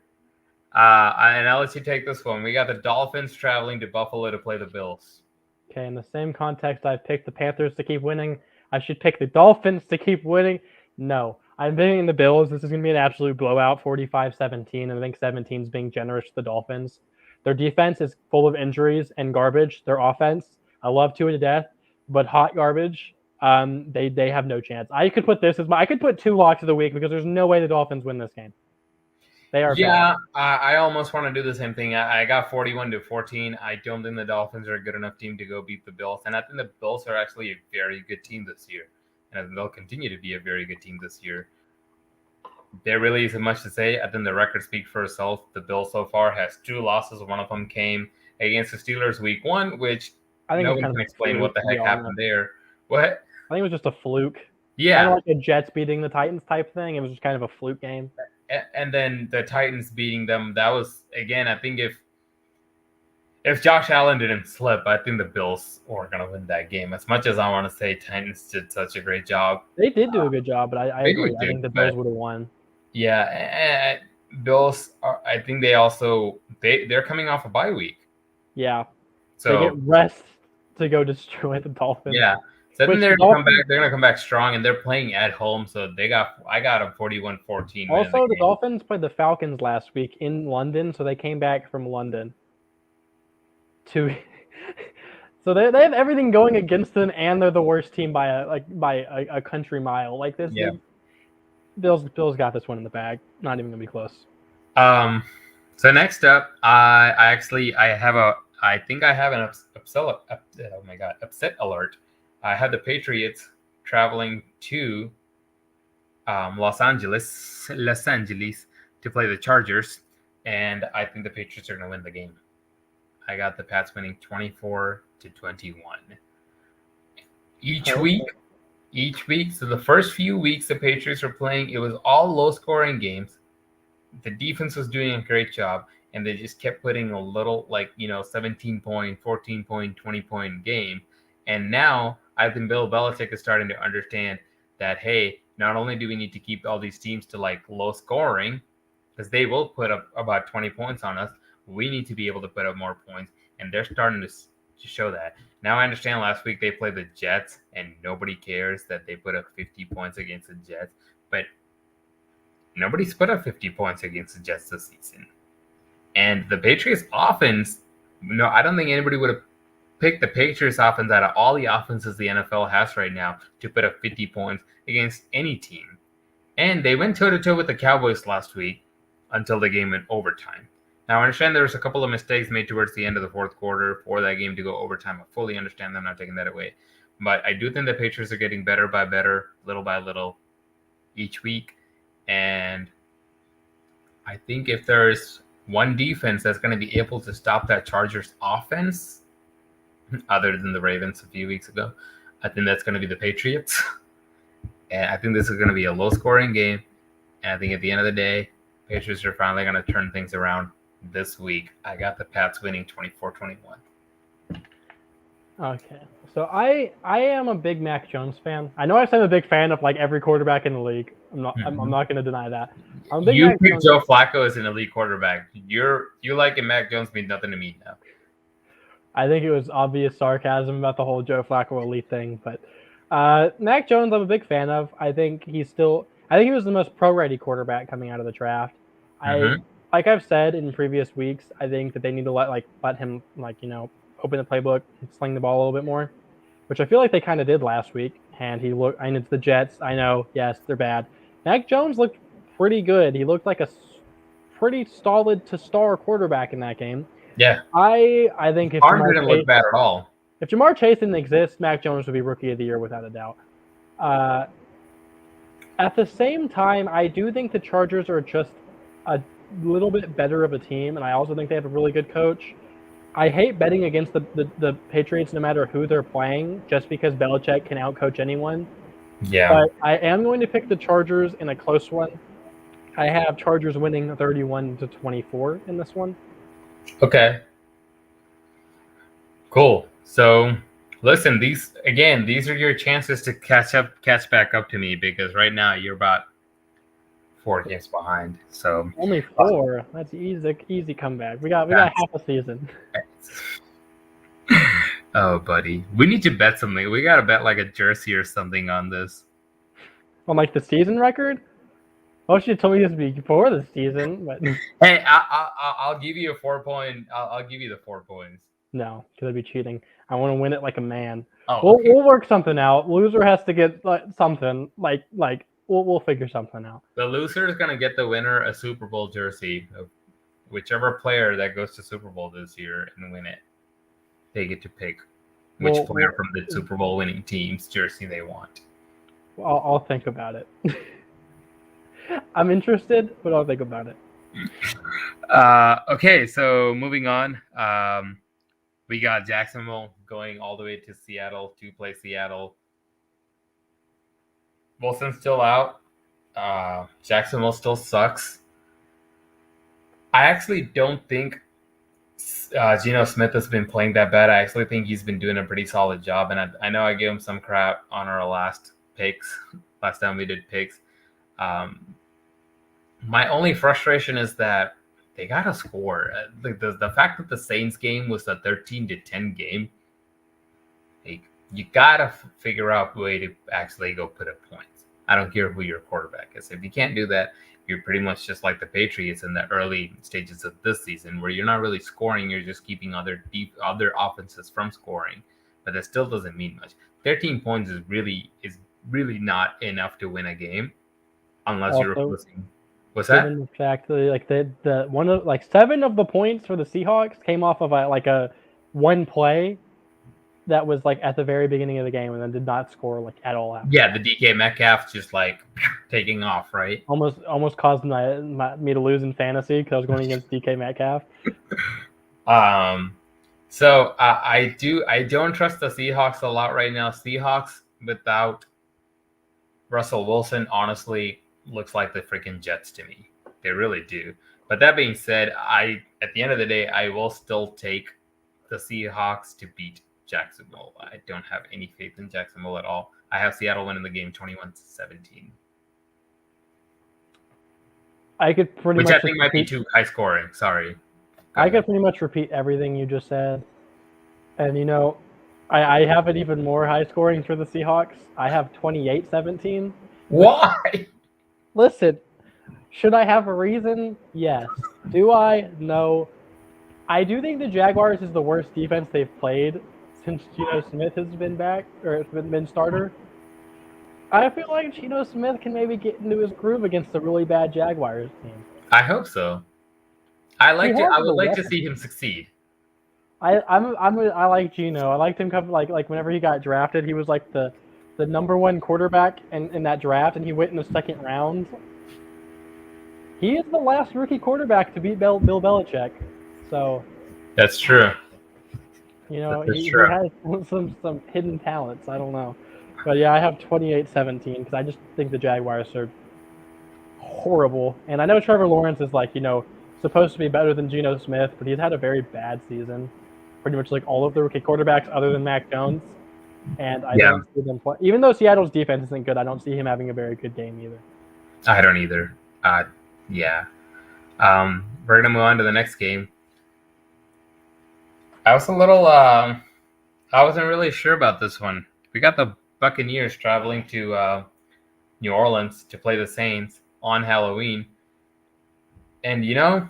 And I'll let you take this one. We got the Dolphins traveling to Buffalo to play the Bills. Okay, in the same context, I picked the Panthers to keep winning. I should pick the Dolphins to keep winning. No, I'm picking the Bills. This is going to be an absolute blowout, 45-17, and I think 17 is being generous to the Dolphins. Their defense is full of injuries and garbage. Their offense, I love Tua to death, but hot garbage. They have no chance. I could put 2 locks of the week because there's no way the Dolphins win this game. They are bad. I almost want to do the same thing. I got 41-14. I don't think the Dolphins are a good enough team to go beat the Bills, and I think the Bills are actually a very good team this year, and they'll continue to be a very good team this year. There really isn't much to say. I think the record speaks for itself. The Bills so far has 2 losses. One of them came against the Steelers week 1, which I think no one can explain what the heck happened there. What? I think it was just a fluke. Yeah. Kind of like the Jets beating the Titans type thing. It was just kind of a fluke game. And then the Titans beating them. That was, again, I think if Josh Allen didn't slip, I think the Bills were going to win that game. As much as I want to say Titans did such a great job. They did do a good job, but I agree. I think the Bills would have won. Yeah, and Bills I think they're coming off a bye week. Yeah. So they get rest to go destroy the Dolphins. Yeah. So then they're gonna come back strong, and they're playing at home. So I got a 41-14. Also, the Dolphins played the Falcons last week in London, so they came back from London. So they have everything going against them, and they're the worst team by a country mile. Like this. Yeah. Bills got this one in the bag. Not even gonna be close. So next up, I think I have an upset alert. I had the Patriots traveling to Los Angeles to play the Chargers, and I think the Patriots are going to win the game. I got the Pats winning 24-21. Each week, so the first few weeks the Patriots were playing, it was all low-scoring games. The defense was doing a great job, and they just kept putting a little, 17-point, 14-point, 20-point game. And now I think Bill Belichick is starting to understand that, hey, not only do we need to keep all these teams to low scoring, because they will put up about 20 points on us, we need to be able to put up more points. And they're starting to show that. Now I understand last week they played the Jets, and nobody cares that they put up 50 points against the Jets. But nobody's put up 50 points against the Jets this season. And the Patriots offense, no, I don't think anybody would have pick the Patriots offense out of all the offenses the NFL has right now to put up 50 points against any team. And they went toe-to-toe with the Cowboys last week until the game went overtime. Now, I understand there was a couple of mistakes made towards the end of the fourth quarter for that game to go overtime. I fully understand them, not taking that away. But I do think the Patriots are getting better by better, little by little, each week. And I think if there's one defense that's going to be able to stop that Chargers offense, other than the Ravens a few weeks ago, I think that's going to be the Patriots. And I think this is going to be a low-scoring game. And I think at the end of the day, Patriots are finally going to turn things around this week. I got the Pats winning 24-21. Okay, so I am a big Mac Jones fan. I know I said I'm a big fan of like every quarterback in the league. I'm not going to deny that. You picked Joe Flacco as an elite quarterback. You liking Mac Jones means nothing to me now. I think it was obvious sarcasm about the whole Joe Flacco elite thing, but Mac Jones I'm a big fan of. I think he was the most pro-ready quarterback coming out of the draft. Like I've said in previous weeks, I think that they need to let him open the playbook and sling the ball a little bit more, which I feel like they kind of did last week. And it's the Jets. I know, yes, they're bad. Mac Jones looked pretty good. He looked like a pretty solid to star quarterback in that game. Yeah. I think if Jamar didn't look bad at all. If Jamar Chase didn't exist, Mac Jones would be Rookie of the Year without a doubt. At the same time, I do think the Chargers are just a little bit better of a team, and I also think they have a really good coach. I hate betting against the Patriots no matter who they're playing, just because Belichick can outcoach anyone. Yeah. But I am going to pick the Chargers in a close one. I have Chargers winning 31-24 in this one. Okay. Cool. So, listen, these are your chances to catch back up to me, because right now you're about 4 games behind. So only 4. That's easy comeback. We got half a season. Oh, buddy, we need to bet something. We gotta bet like a jersey or something on this. On like the season record? Oh, she told me this before the season, but hey, I'll give you a 4 point. I'll give you the 4 points. No, because I'd be cheating. I want to win it like a man. Oh, okay. We'll work something out. Loser has to get something like we'll figure something out. The loser is gonna get the winner a Super Bowl jersey of whichever player that goes to Super Bowl this year and win it. They get to pick which player from the Super Bowl winning team's jersey they want. I'll think about it. I'm interested, but I'll think about it. Okay, so moving on. We got Jacksonville going all the way to Seattle to play Seattle. Wilson's still out. Jacksonville still sucks. I actually don't think Geno Smith has been playing that bad. I actually think he's been doing a pretty solid job. And I know I gave him some crap on our last time we did picks. My only frustration is that they got to score. The fact that the Saints game was a 13-10 game, you got to figure out a way to actually go put up points. I don't care who your quarterback is. If you can't do that, you're pretty much just like the Patriots in the early stages of this season, where you're not really scoring. You're just keeping other offenses from scoring. But that still doesn't mean much. 13 points is really not enough to win a game, unless Also, you're losing. What's that? Given the fact that the one of 7 of the points for the Seahawks came off of a one play that was at the very beginning of the game and then did not score at all. Yeah, the DK Metcalf just taking off, right? Almost caused me to lose in fantasy because I was going against DK Metcalf. So I don't trust the Seahawks a lot right now. Seahawks without Russell Wilson honestly looks like the freaking Jets to me. They really do. But that being said, at the end of the day, I will still take the Seahawks to beat Jacksonville. I don't have any faith in Jacksonville at all. I have Seattle winning the game 21-17. I could pretty much. Which I think might be too high scoring. Sorry. I could pretty much repeat everything you just said. And I have it even more high scoring for the Seahawks. I have 28-17. Why? Listen, should I have a reason? Yes. Do I? No. I do think the Jaguars is the worst defense they've played, since Geno Smith has been back or has been starter. I feel like Geno Smith can maybe get into his groove against the really bad Jaguars team. I hope so. He I has the would like to weapons. see him succeed. I like Geno. I liked him come like whenever he got drafted, he was like the number one quarterback in that draft, and he went in the second round. He is the last rookie quarterback to beat Bill Belichick. So That's true. That's he true. has some hidden talents. I don't know, but yeah, I have 28-17 because I just think the Jaguars are horrible, and I know Trevor Lawrence is like supposed to be better than Geno Smith, but he's had a very bad season. Pretty much like all of the rookie quarterbacks other than Mac Jones. And I Yeah. don't see them play. Even though Seattle's defense isn't good, I don't see him having a very good game either. I don't either. Yeah. We're gonna move on to the next game. I was a little. I wasn't really sure about this one. We got the Buccaneers traveling to New Orleans to play the Saints on Halloween, and I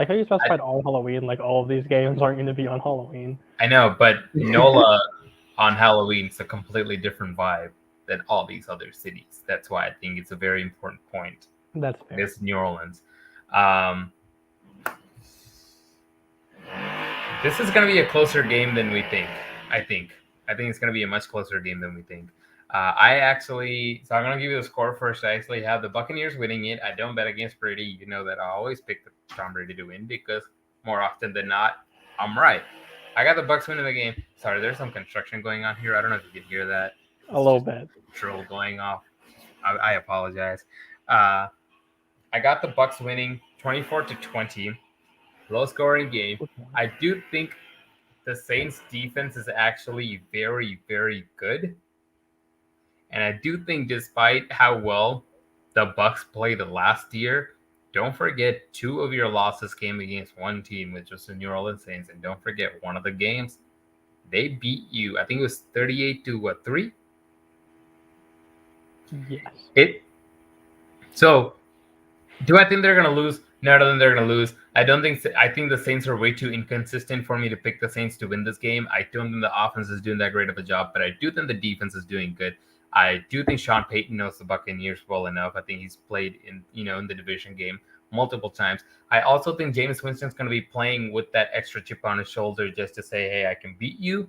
like how you specified all Halloween. Like all of these games aren't going to be on Halloween. I know, but NOLA on Halloween is a completely different vibe than all these other cities. That's why I think it's a very important point. That's fair. It's New Orleans. This is going to be a closer game than we think. I think it's going to be a much closer game than we think. So I'm going to give you the score first. I actually have the Buccaneers winning it. I don't bet against Brady. You know that I always pick the Tom Brady to win because more often than not, I'm right. I got the Bucs winning the game. Sorry, there's some construction going on here. I don't know if you can hear that. A little bit. Drill going off. I apologize. I got the Bucs winning 24-20. Low scoring game. I do think the Saints defense is actually very, very good. And I do think despite how well the Bucs played last year, don't forget 2 of your losses came against one team, which was the New Orleans Saints. And don't forget one of the games, they beat you. I think it was 38-3? Yes. So do I think they're going to lose? No, I don't think they're going to lose. I think the Saints are way too inconsistent for me to pick the Saints to win this game. I don't think the offense is doing that great of a job, but I do think the defense is doing good. I do think Sean Payton knows the Buccaneers well enough. I think he's played in the division game multiple times. I also think Jameis Winston's going to be playing with that extra chip on his shoulder just to say, hey, I can beat you,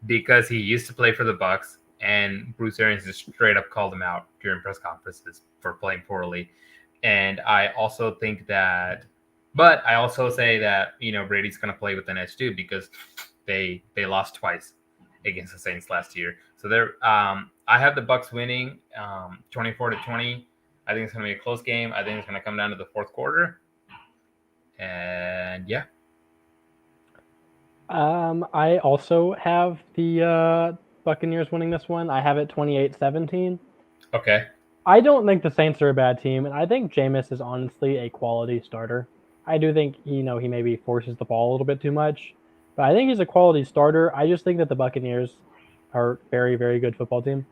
because he used to play for the Bucs, and Bruce Arians just straight up called him out during press conferences for playing poorly. And I also think that, but I also say that, Brady's going to play with an edge too, because they lost twice against the Saints last year. So I have the Bucs winning 24-20. I think it's going to be a close game. I think it's going to come down to the fourth quarter. And yeah. I also have the Buccaneers winning this one. I have it 28-17. Okay. I don't think the Saints are a bad team, and I think Jameis is honestly a quality starter. I do think he maybe forces the ball a little bit too much, but I think he's a quality starter. I just think that the Buccaneers are a very, very good football team.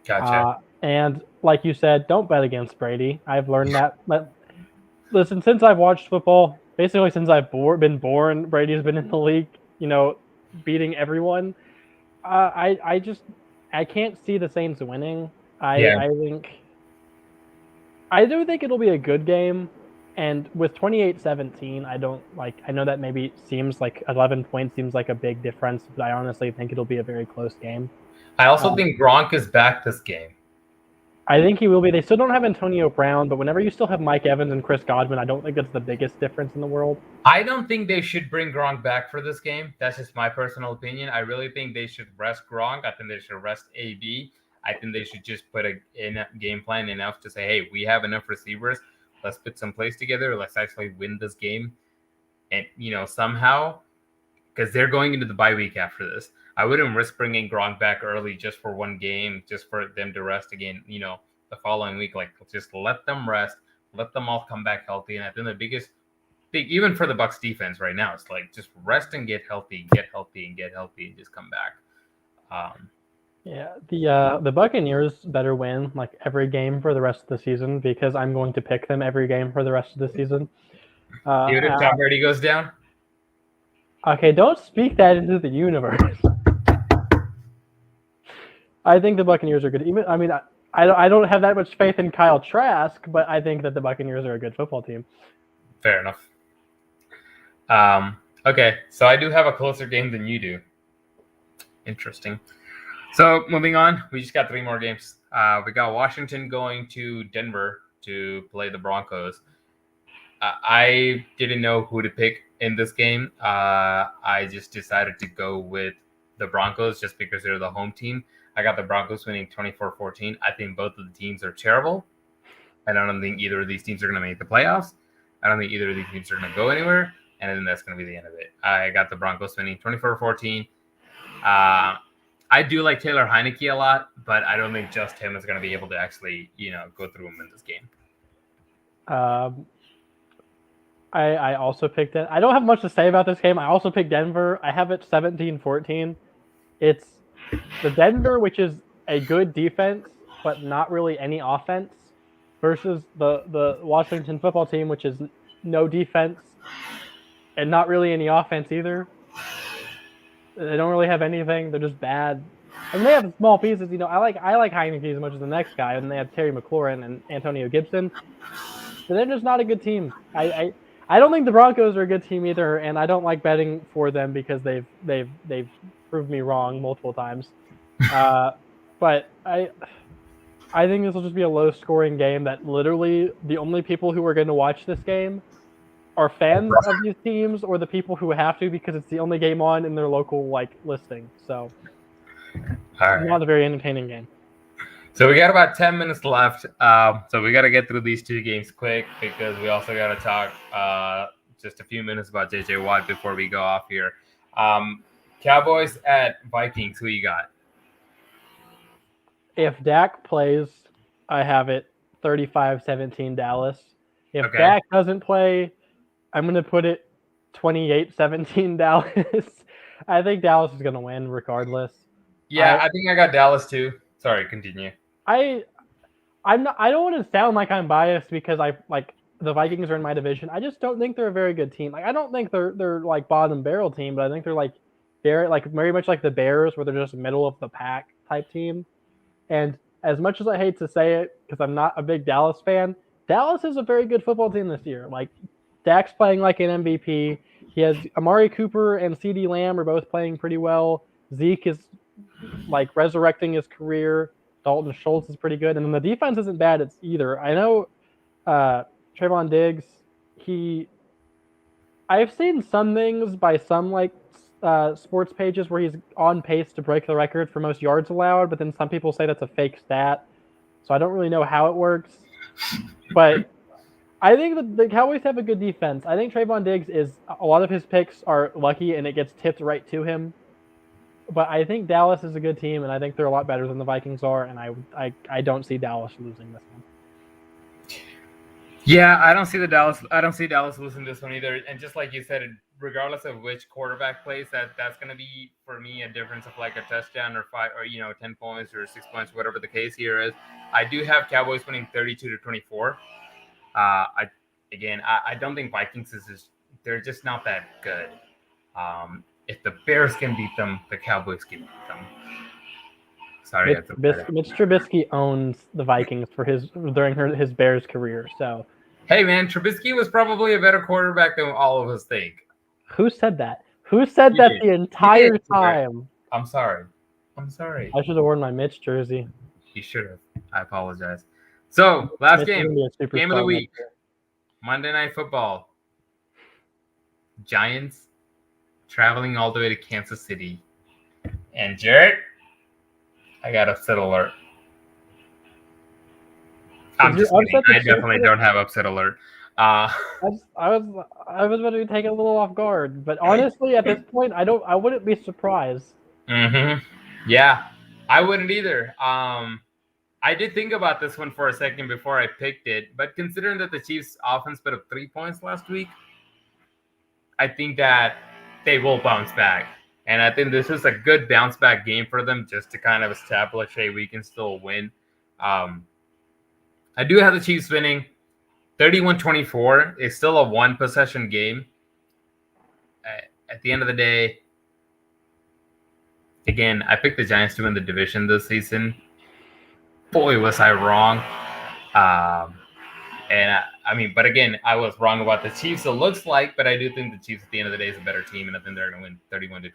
Gotcha. And like you said, don't bet against Brady. I've learned that. Listen, since I've watched football, basically since I've been born, Brady's been in the league, beating everyone. I can't see the Saints winning. I do think it'll be a good game, and with 28-17, I know that maybe seems like 11 points seems like a big difference, but I honestly think it'll be a very close game. I also think Gronk is back this game. I think he will be. They still don't have Antonio Brown, but whenever you still have Mike Evans and Chris Godwin, I don't think that's the biggest difference in the world. I don't think they should bring Gronk back for this game. That's just my personal opinion. I really think they should rest Gronk. I think they should rest AB. I think they should just put a game plan enough to say, hey, we have enough receivers. Let's put some plays together. Let's actually win this game. And, somehow, because they're going into the bye week after this. I wouldn't risk bringing Gronk back early just for one game, just for them to rest again, the following week. Like, just let them rest. Let them all come back healthy. And I think the biggest thing, even for the Bucs defense right now, it's like just rest and get healthy, and just come back. Yeah, the Buccaneers better win like every game for the rest of the season, because I'm going to pick them every game for the rest of the season. Even if Tom Brady goes down? Okay, don't speak that into the universe. I think the Buccaneers are good. I don't have that much faith in Kyle Trask, but I think that the Buccaneers are a good football team. Fair enough. Okay, so I do have a closer game than you do. Interesting. So moving on, we just got 3 more games. We got Washington going to Denver to play the Broncos. I didn't know who to pick in this game. I just decided to go with the Broncos just because they're the home team. I got the Broncos winning 24-14. I think both of the teams are terrible. I don't think either of these teams are going to make the playoffs. I don't think either of these teams are going to go anywhere. And then that's going to be the end of it. I got the Broncos winning 24-14. I do like Taylor Heineke a lot, but I don't think just him is going to be able to actually, go through him in this game. I also picked it. I don't have much to say about this game. I also picked Denver. I have it 17-14. It's the Denver, which is a good defense, but not really any offense, versus the Washington football team, which is no defense and not really any offense either. They don't really have anything. They're just bad. And they have small pieces. I like Heineke as much as the next guy, and they have Terry McLaurin and Antonio Gibson. But they're just not a good team. I don't think the Broncos are a good team either, and I don't like betting for them because they've proved me wrong multiple times. But I think this will just be a low-scoring game that literally the only people who are going to watch this game are fans of these teams or the people who have to because it's the only game on in their local listing. So it's not a very entertaining game. So we got about 10 minutes left. So we got to get through these 2 games quick because we also got to talk just a few minutes about JJ Watt before we go off here. Cowboys at Vikings. Who you got? If Dak plays, I have it 35-17 Dallas. If Dak doesn't play, I'm going to put it 28-17 Dallas. I think Dallas is going to win regardless. Yeah, I think I got Dallas too. Sorry, continue. I don't want to sound like I'm biased because the Vikings are in my division. I just don't think they're a very good team. I don't think they're like bottom barrel team, but I think they're very much like the Bears, where they're just middle of the pack type team. And as much as I hate to say it, because I'm not a big Dallas fan, Dallas is a very good football team this year. Like, Dak's playing like an MVP. He has Amari Cooper and CeeDee Lamb are both playing pretty well. Zeke is resurrecting his career. Dalton Schultz is pretty good. And then the defense isn't bad either. I know Trayvon Diggs, I've seen some things by some sports pages where he's on pace to break the record for most yards allowed, but then some people say that's a fake stat. So I don't really know how it works. But I think the Cowboys have a good defense. I think Trayvon Diggs a lot of his picks are lucky and it gets tipped right to him. But I think Dallas is a good team, and I think they're a lot better than the Vikings are, and I don't see Dallas losing this one. Yeah, I don't see Dallas losing this one either. And just like you said, regardless of which quarterback plays, that's going to be for me a difference of like a touchdown or 5 or 10 points or 6 points, whatever the case here is. I do have Cowboys winning 32-24. I don't think Vikings they're just not that good. If the Bears can beat them, the Cowboys can beat them. Sorry, Mitch Trubisky owns the Vikings during his Bears career. So, hey man, Trubisky was probably a better quarterback than all of us think. Who said that? Who said that the entire time? I'm sorry. I should have worn my Mitch jersey. You should have. I apologize. So, last game of the week, Monday Night Football. Giants traveling all the way to Kansas City. And Jared, I got upset alert. I'm just kidding. I definitely don't have upset alert. I was about to take it a little off guard, but honestly, at this point, I wouldn't be surprised. Mm-hmm. Yeah, I wouldn't either. I did think about this one for a second before I picked it, but considering that the Chiefs' offense put up 3 points last week, I think that they will bounce back. And I think this is a good bounce back game for them just to kind of establish, hey, we can still win. I do have the Chiefs winning 31-24. It's still a 1-possession game. at the end of the day, again, I picked the Giants to win the division this season. Boy, was I wrong. I mean, but again, I was wrong about the Chiefs. It looks like, but I do think the Chiefs at the end of the day is a better team, and I think they're going to win 31-24.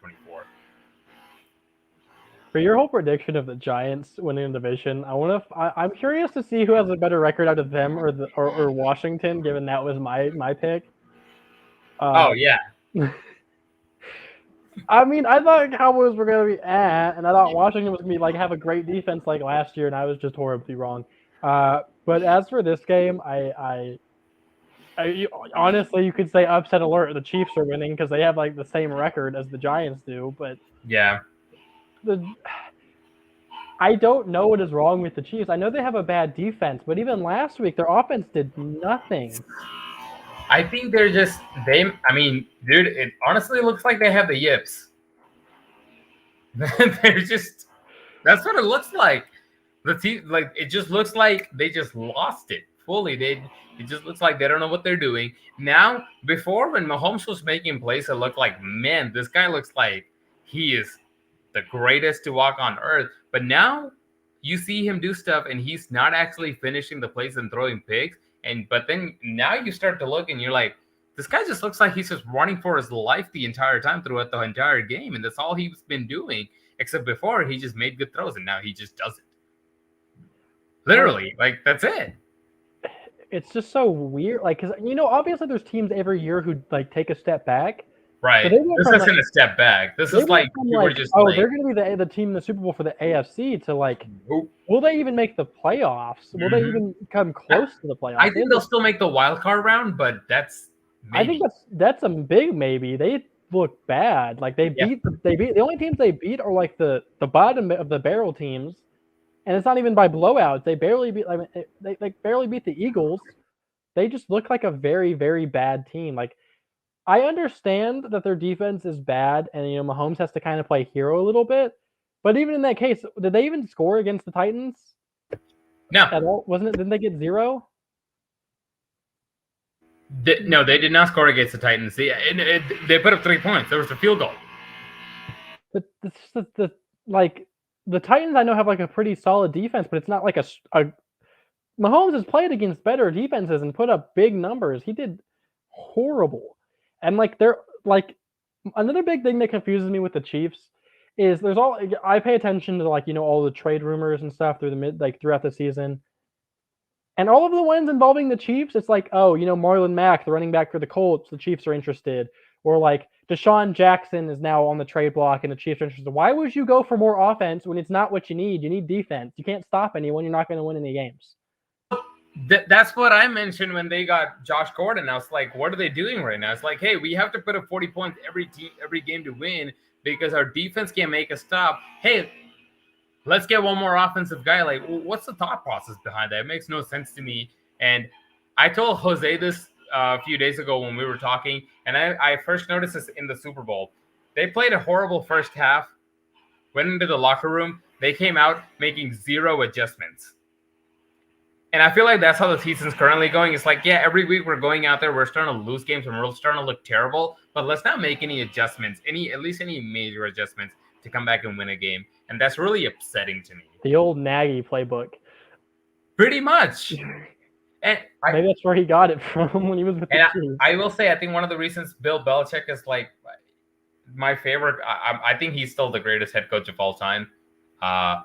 For your whole prediction of the Giants winning the division, I'm curious to see who has a better record out of them or Washington, given that was my pick. Oh yeah. I mean, I thought Cowboys were going to be and I thought Washington was going to be have a great defense like last year, and I was just horribly wrong. But as for this game, honestly, you could say upset alert. The Chiefs are winning because they have the same record as the Giants do. But yeah, I don't know what is wrong with the Chiefs. I know they have a bad defense, but even last week, their offense did nothing. I think they're just they. I mean, dude, it honestly looks like they have the yips. They're just. That's what it looks like. The team, it just looks like they just lost it fully. It just looks like they don't know what they're doing now. Before, when Mahomes was making plays, it looked like, man, this guy looks like he is the greatest to walk on earth. But now you see him do stuff, and he's not actually finishing the plays and throwing picks. But then now you start to look, and you're like, this guy just looks like he's just running for his life the entire time throughout the entire game, and that's all he's been doing. Except before, he just made good throws, and now he just doesn't. Literally, that's it. It's just so weird, because obviously there's teams every year who take a step back. Right. This isn't a step back. This is they're going to be the team in the Super Bowl for the AFC to nope. Will they even make the playoffs? Will they even come close to the playoffs? I think they'll still make the wild card round, but that's maybe. I think that's a big maybe. They look bad. They beat the only teams they beat are the bottom of the barrel teams. And it's not even by blowouts. They barely beat. They barely beat the Eagles. They just look like a very, very bad team. I understand that their defense is bad, and Mahomes has to kind of play hero a little bit. But even in that case, did they even score against the Titans? No. At all? Wasn't it? Didn't they get 0? No, they did not score against the Titans. They put up 3 points. There was a field goal. But the Titans, I know, have a pretty solid defense, but it's not a Mahomes has played against better defenses and put up big numbers. He did horrible. And they're another big thing that confuses me with the Chiefs is I pay attention to all the trade rumors and stuff throughout the season. And all of the ones involving the Chiefs, it's Marlon Mack, the running back for the Colts, the Chiefs are interested. Or Deshaun Jackson is now on the trade block and the Chiefs are interested. Why would you go for more offense when it's not what you need? You need defense. You can't stop anyone. You're not going to win any games. That's what I mentioned when they got Josh Gordon. I was like, what are they doing right now? It's like, hey, we have to put up 40 points every game to win because our defense can't make a stop. Hey, let's get one more offensive guy. What's the thought process behind that? It makes no sense to me. And I told Jose this a few days ago when we were talking, and I first noticed this in the Super Bowl. They played a horrible first half, went into the locker room. They came out making 0 adjustments. And I feel like that's how the season's currently going. It's every week we're going out there, we're starting to lose games and we're starting to look terrible, but let's not make any adjustments, at least any major adjustments to come back and win a game. And that's really upsetting to me. The old Nagy playbook. Pretty much. And maybe that's where he got it from when he was with the Chiefs. I will say, I think one of the reasons Bill Belichick is my favorite. I think he's still the greatest head coach of all time. I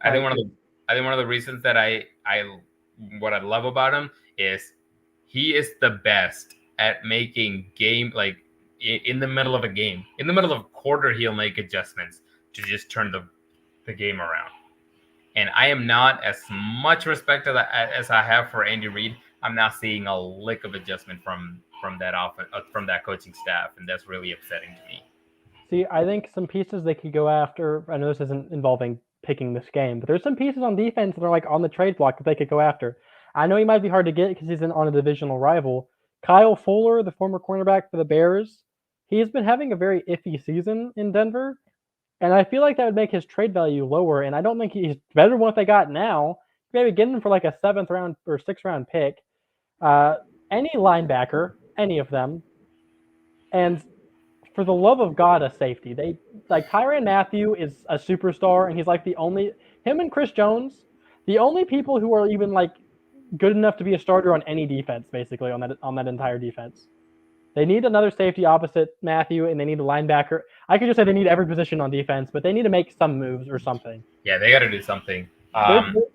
think one of the reasons that what I love about him is he is the best at making game in the middle of a game. In the middle of a quarter, he'll make adjustments to just turn the game around. And I am not as much respect to that as I have for Andy Reid. I'm not seeing a lick of adjustment from that coaching staff, and that's really upsetting to me. See, I think some pieces they could go after. I know this isn't involving picking this game, but there's some pieces on defense that are on the trade block that they could go after. I know he might be hard to get because he's on a divisional rival. Kyle Fuller, the former cornerback for the Bears, he's been having a very iffy season in Denver, and I feel like that would make his trade value lower, and I don't think he's better than what they got now. Maybe get him for a 7th round or 6th round pick. Any linebacker, any of them. And for the love of God, a safety. They like Tyrann Mathieu is a superstar, and he's like him and Chris Jones, the only people who are even like good enough to be a starter on any defense, basically on that entire defense. They need another safety opposite Mathieu, and they need a linebacker. I could just say they need every position on defense, but they need to make some moves or something. Yeah, they got to do something.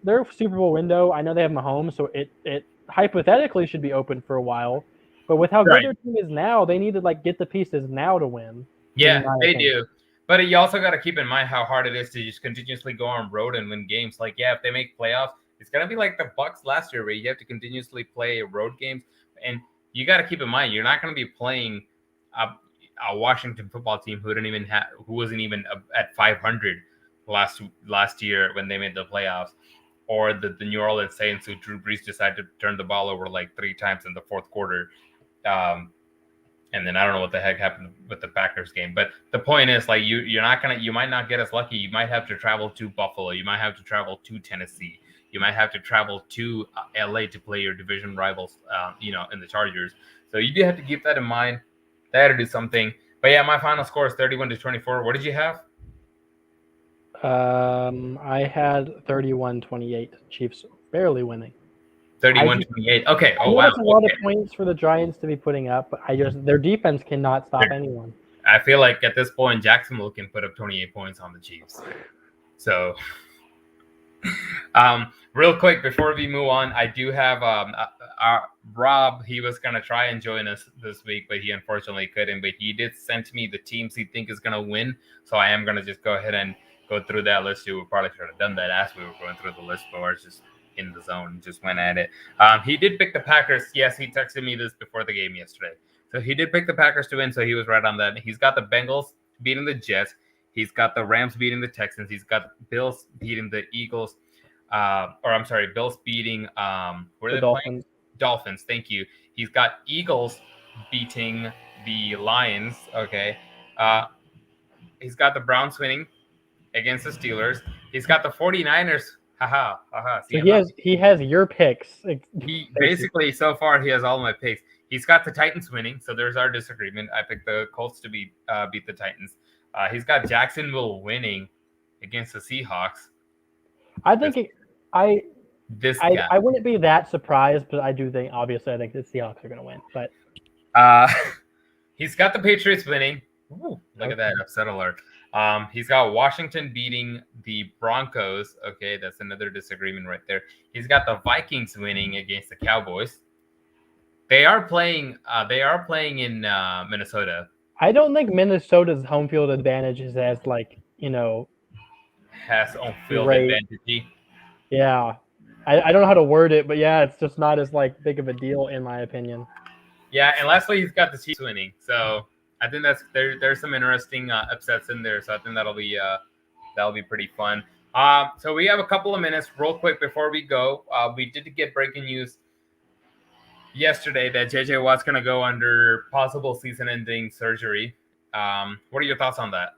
Their Super Bowl window, I know they have Mahomes, so it hypothetically should be open for a while. But with how good their team is now, they need to like get the pieces now to win. Yeah, they do. But you also got to keep in mind how hard it is to just continuously go on road and win games. Like, yeah, if they make playoffs, it's gonna be like the Bucs last year, where you have to continuously play road games, and you got to keep in mind you're not going to be playing a Washington football team who wasn't even at 500 last year when they made the playoffs, or the New Orleans Saints, who Drew Brees decided to turn the ball over like 3 times in the fourth quarter. And then I don't know what the heck happened with the Packers game, but the point is, like, you might not get as lucky. You might have to travel to Buffalo. You might have to travel to Tennessee. You might have to travel to LA to play your division rivals, in the Chargers. So you do have to keep that in mind. They had to do something. But yeah, my final score is 31-24. What did you have? I had 31-28. Chiefs barely winning. 31-28. Okay. Oh, wow. That's a lot of points for the Giants to be putting up, but their defense cannot stop anyone. I feel like at this point, Jacksonville can put up 28 points on the Chiefs. So, real quick before we move on, I do have Rob. He was gonna try and join us this week, but he unfortunately couldn't. But he did send me the teams he think is gonna win. So I am gonna just go ahead and go through that list. We probably should have done that as we were going through the list, but I was just in the zone, just went at it. He did pick the Packers. Yes, he texted me this before the game yesterday. So he did pick the Packers to win, so he was right on that. He's got the Bengals beating the Jets. He's got the Rams beating the Texans. He's got Bills beating the Eagles. Bills beating where are they Dolphins. Playing? Dolphins, thank you. He's got Eagles beating the Lions. Okay. He's got the Browns winning against the Steelers. He's got the 49ers. So he has your picks. He basically, so far, he has all my picks. He's got the Titans winning, so there's our disagreement. I picked the Colts to beat the Titans. He's got Jacksonville winning against the Seahawks. I think I wouldn't be that surprised, but I do think, obviously, I think the Seahawks are going to win. But he's got the Patriots winning. Ooh, look at that, upset alert. He's got Washington beating the Broncos. Okay, that's another disagreement right there. He's got the Vikings winning against the Cowboys. They are playing in Minnesota. I don't think Minnesota's home field advantage is as has home field advantage. Yeah, I don't know how to word it, but yeah, it's just not as big of a deal in my opinion. Yeah, and lastly, he's got the Chiefs winning. So I think there's some interesting upsets in there. So I think that'll be pretty fun. So we have a couple of minutes, real quick before we go. We did get breaking news yesterday that JJ Watt's going to go under possible season-ending surgery. What are your thoughts on that?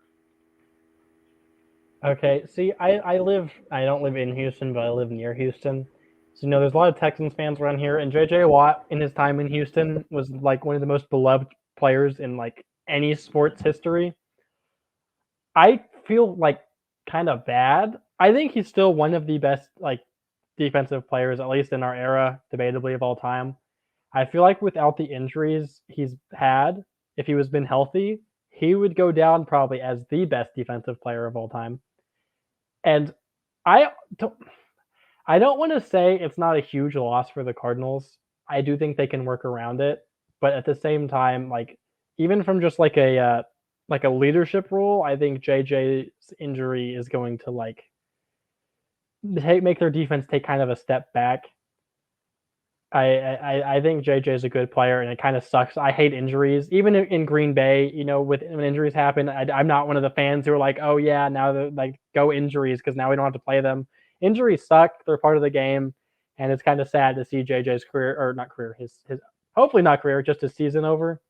Okay, see, I don't live in Houston, but I live near Houston. So, there's a lot of Texans fans around here, and JJ Watt in his time in Houston was one of the most beloved players in any sports history. I feel kind of bad. I think he's still one of the best defensive players, at least in our era, debatably of all time. I feel like without the injuries he's had, if he was been healthy, he would go down probably as the best defensive player of all time. And I don't want to say it's not a huge loss for the Cardinals. I do think they can work around it, but at the same time, even from just a leadership role, I think JJ's injury is going to make their defense take kind of a step back. I think JJ is a good player, and it kind of sucks. I hate injuries, even in Green Bay. When injuries happen, I'm not one of the fans who are like, "Oh yeah, now they're go injuries because now we don't have to play them." Injuries suck; they're part of the game, and it's kind of sad to see JJ's career, or not career, his hopefully not career, just his season over.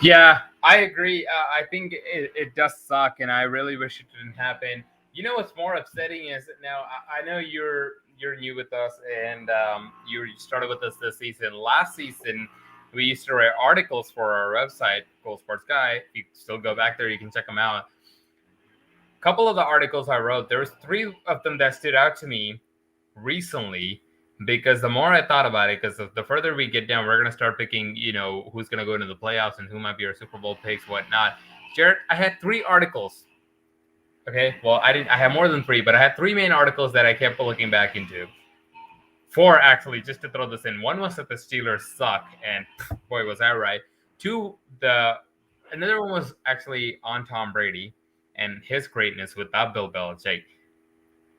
Yeah, I agree. I think it does suck, and I really wish it didn't happen. What's more upsetting is that now I know you're new with us, and you started with us this season. Last season, we used to write articles for our website, Gold Sports Guy. If you still go back there, you can check them out. A couple of the articles I wrote, there was 3 of them that stood out to me recently, because the more I thought about it, because the further we get down, we're going to start picking, who's going to go into the playoffs and who might be our Super Bowl picks, whatnot. Jared, I had 3 articles. Okay, well, I had more than 3, but I had 3 main articles that I kept looking back into. 4, actually, just to throw this in. One was that the Steelers suck, and boy, was I right. 2, another one was actually on Tom Brady and his greatness without Bill Belichick.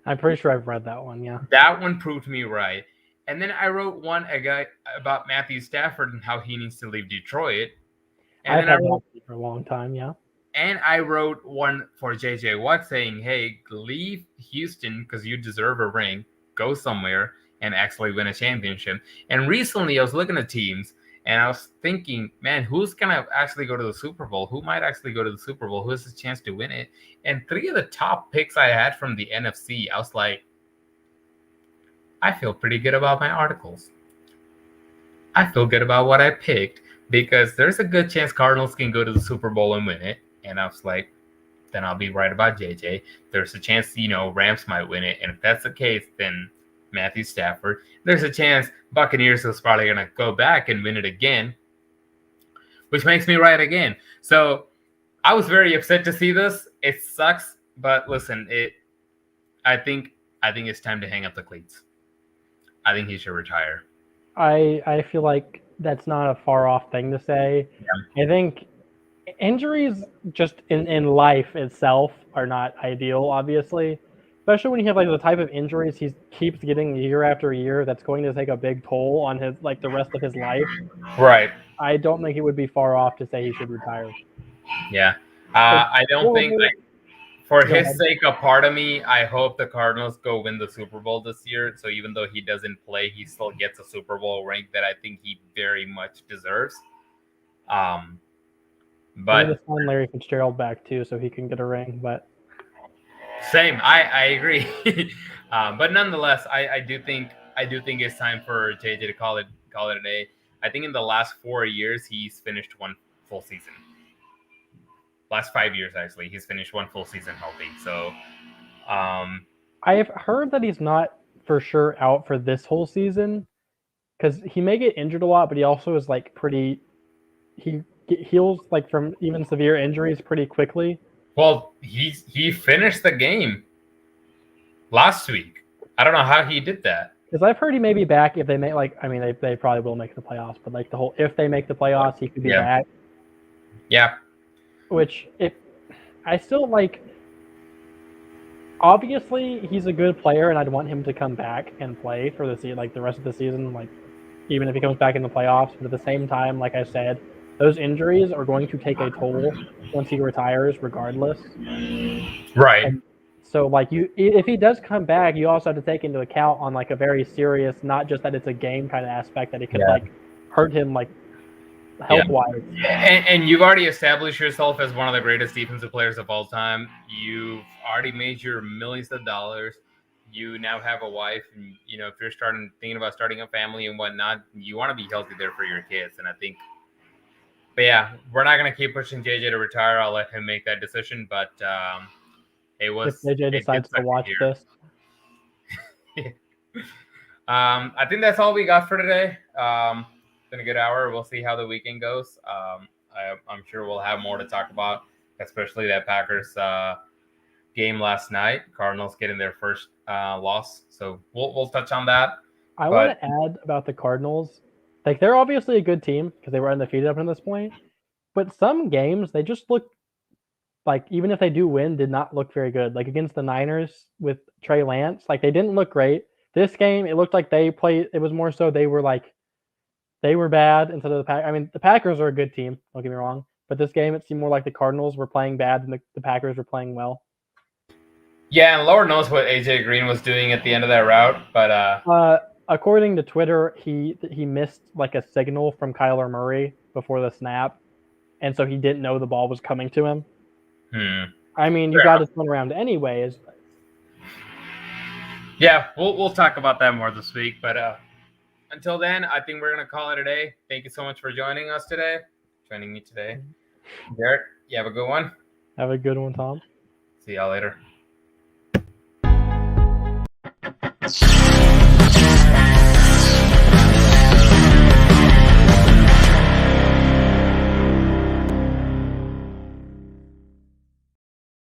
I'm pretty sure I've read that one, yeah. That one proved me right. And then I wrote one about Matthew Stafford and how he needs to leave Detroit. And I've had that for a long time, yeah. And I wrote one for J.J. Watt saying, hey, leave Houston because you deserve a ring. Go somewhere and actually win a championship. And recently I was looking at teams and I was thinking, man, who's going to actually go to the Super Bowl? Who might actually go to the Super Bowl? Who has a chance to win it? And 3 of the top picks I had from the NFC, I was like, I feel pretty good about my articles. I feel good about what I picked because there's a good chance Cardinals can go to the Super Bowl and win it. And I was like, then I'll be right about JJ. There's a chance, Rams might win it. And if that's the case, then Matthew Stafford. There's a chance Buccaneers is probably going to go back and win it again, which makes me right again. So I was very upset to see this. It sucks, but listen, I think it's time to hang up the cleats. I think he should retire. I feel like that's not a far off thing to say. Yeah. I think injuries just in life itself are not ideal, obviously. Especially when you have like the type of injuries he keeps getting year after year, that's going to take a big toll on his the rest of his life. Right. I don't think it would be far off to say he should retire. Yeah. I don't think for his sake, a part of me, I hope the Cardinals go win the Super Bowl this year. So even though he doesn't play, he still gets a Super Bowl ring that I think he very much deserves. But I need to sign Larry Fitzgerald back too, so he can get a ring. But same, I agree. But nonetheless, I do think it's time for JJ to call it a day. I think in the last 4 years he's finished one full season. Last 5 years, actually, he's finished one full season healthy. So, I've heard that he's not for sure out for this whole season because he may get injured a lot, but he also is like he heals like from even severe injuries pretty quickly. Well, he finished the game last week. I don't know how he did that. Because I've heard he may be back if they make they probably will make the playoffs, but like if they make the playoffs, he could be back. Yeah. Which I still like. Obviously, he's a good player, and I'd want him to come back and play for the rest of the season, like even if he comes back in the playoffs. But at the same time, like I said, those injuries are going to take a toll once he retires, regardless. Right. And so, like if he does come back, you also have to take into account on like a very serious, not just that it's a game kind of aspect, that it could like hurt him like health-wise. And you've already established yourself as one of the greatest defensive players of all time. You've already made your millions of dollars. You now have a wife, and if you're thinking about starting a family and whatnot, you want to be healthy there for your kids. And I think, but yeah, we're not going to keep pushing JJ to retire. I'll let him make that decision. But it was if JJ decides to watch this. I think that's all we got for today. Been a good hour. We'll see how the weekend goes. I'm sure we'll have more to talk about, especially that Packers game last night. Cardinals getting their first loss, so we'll touch on that. I want to add about the Cardinals. Like, they're obviously a good team because they were undefeated up until this point, but some games they just look like, even if they do win, did not look very good. Like against the Niners with Trey Lance, like they didn't look great. This game, it looked like they played. It was more so they were bad instead of the Packers. I mean, the Packers are a good team, don't get me wrong. But this game, it seemed more like the Cardinals were playing bad and the Packers were playing well. Yeah, and Lord knows what AJ Green was doing at the end of that route. But according to Twitter, he missed like a signal from Kyler Murray before the snap, and so he didn't know the ball was coming to him. I mean, you got to turn around anyways. Yeah, we'll talk about that more this week. But until then, I think we're going to call it a day. Thank you so much for joining me today. Garrett, you have a good one. Have a good one, Tom. See y'all later.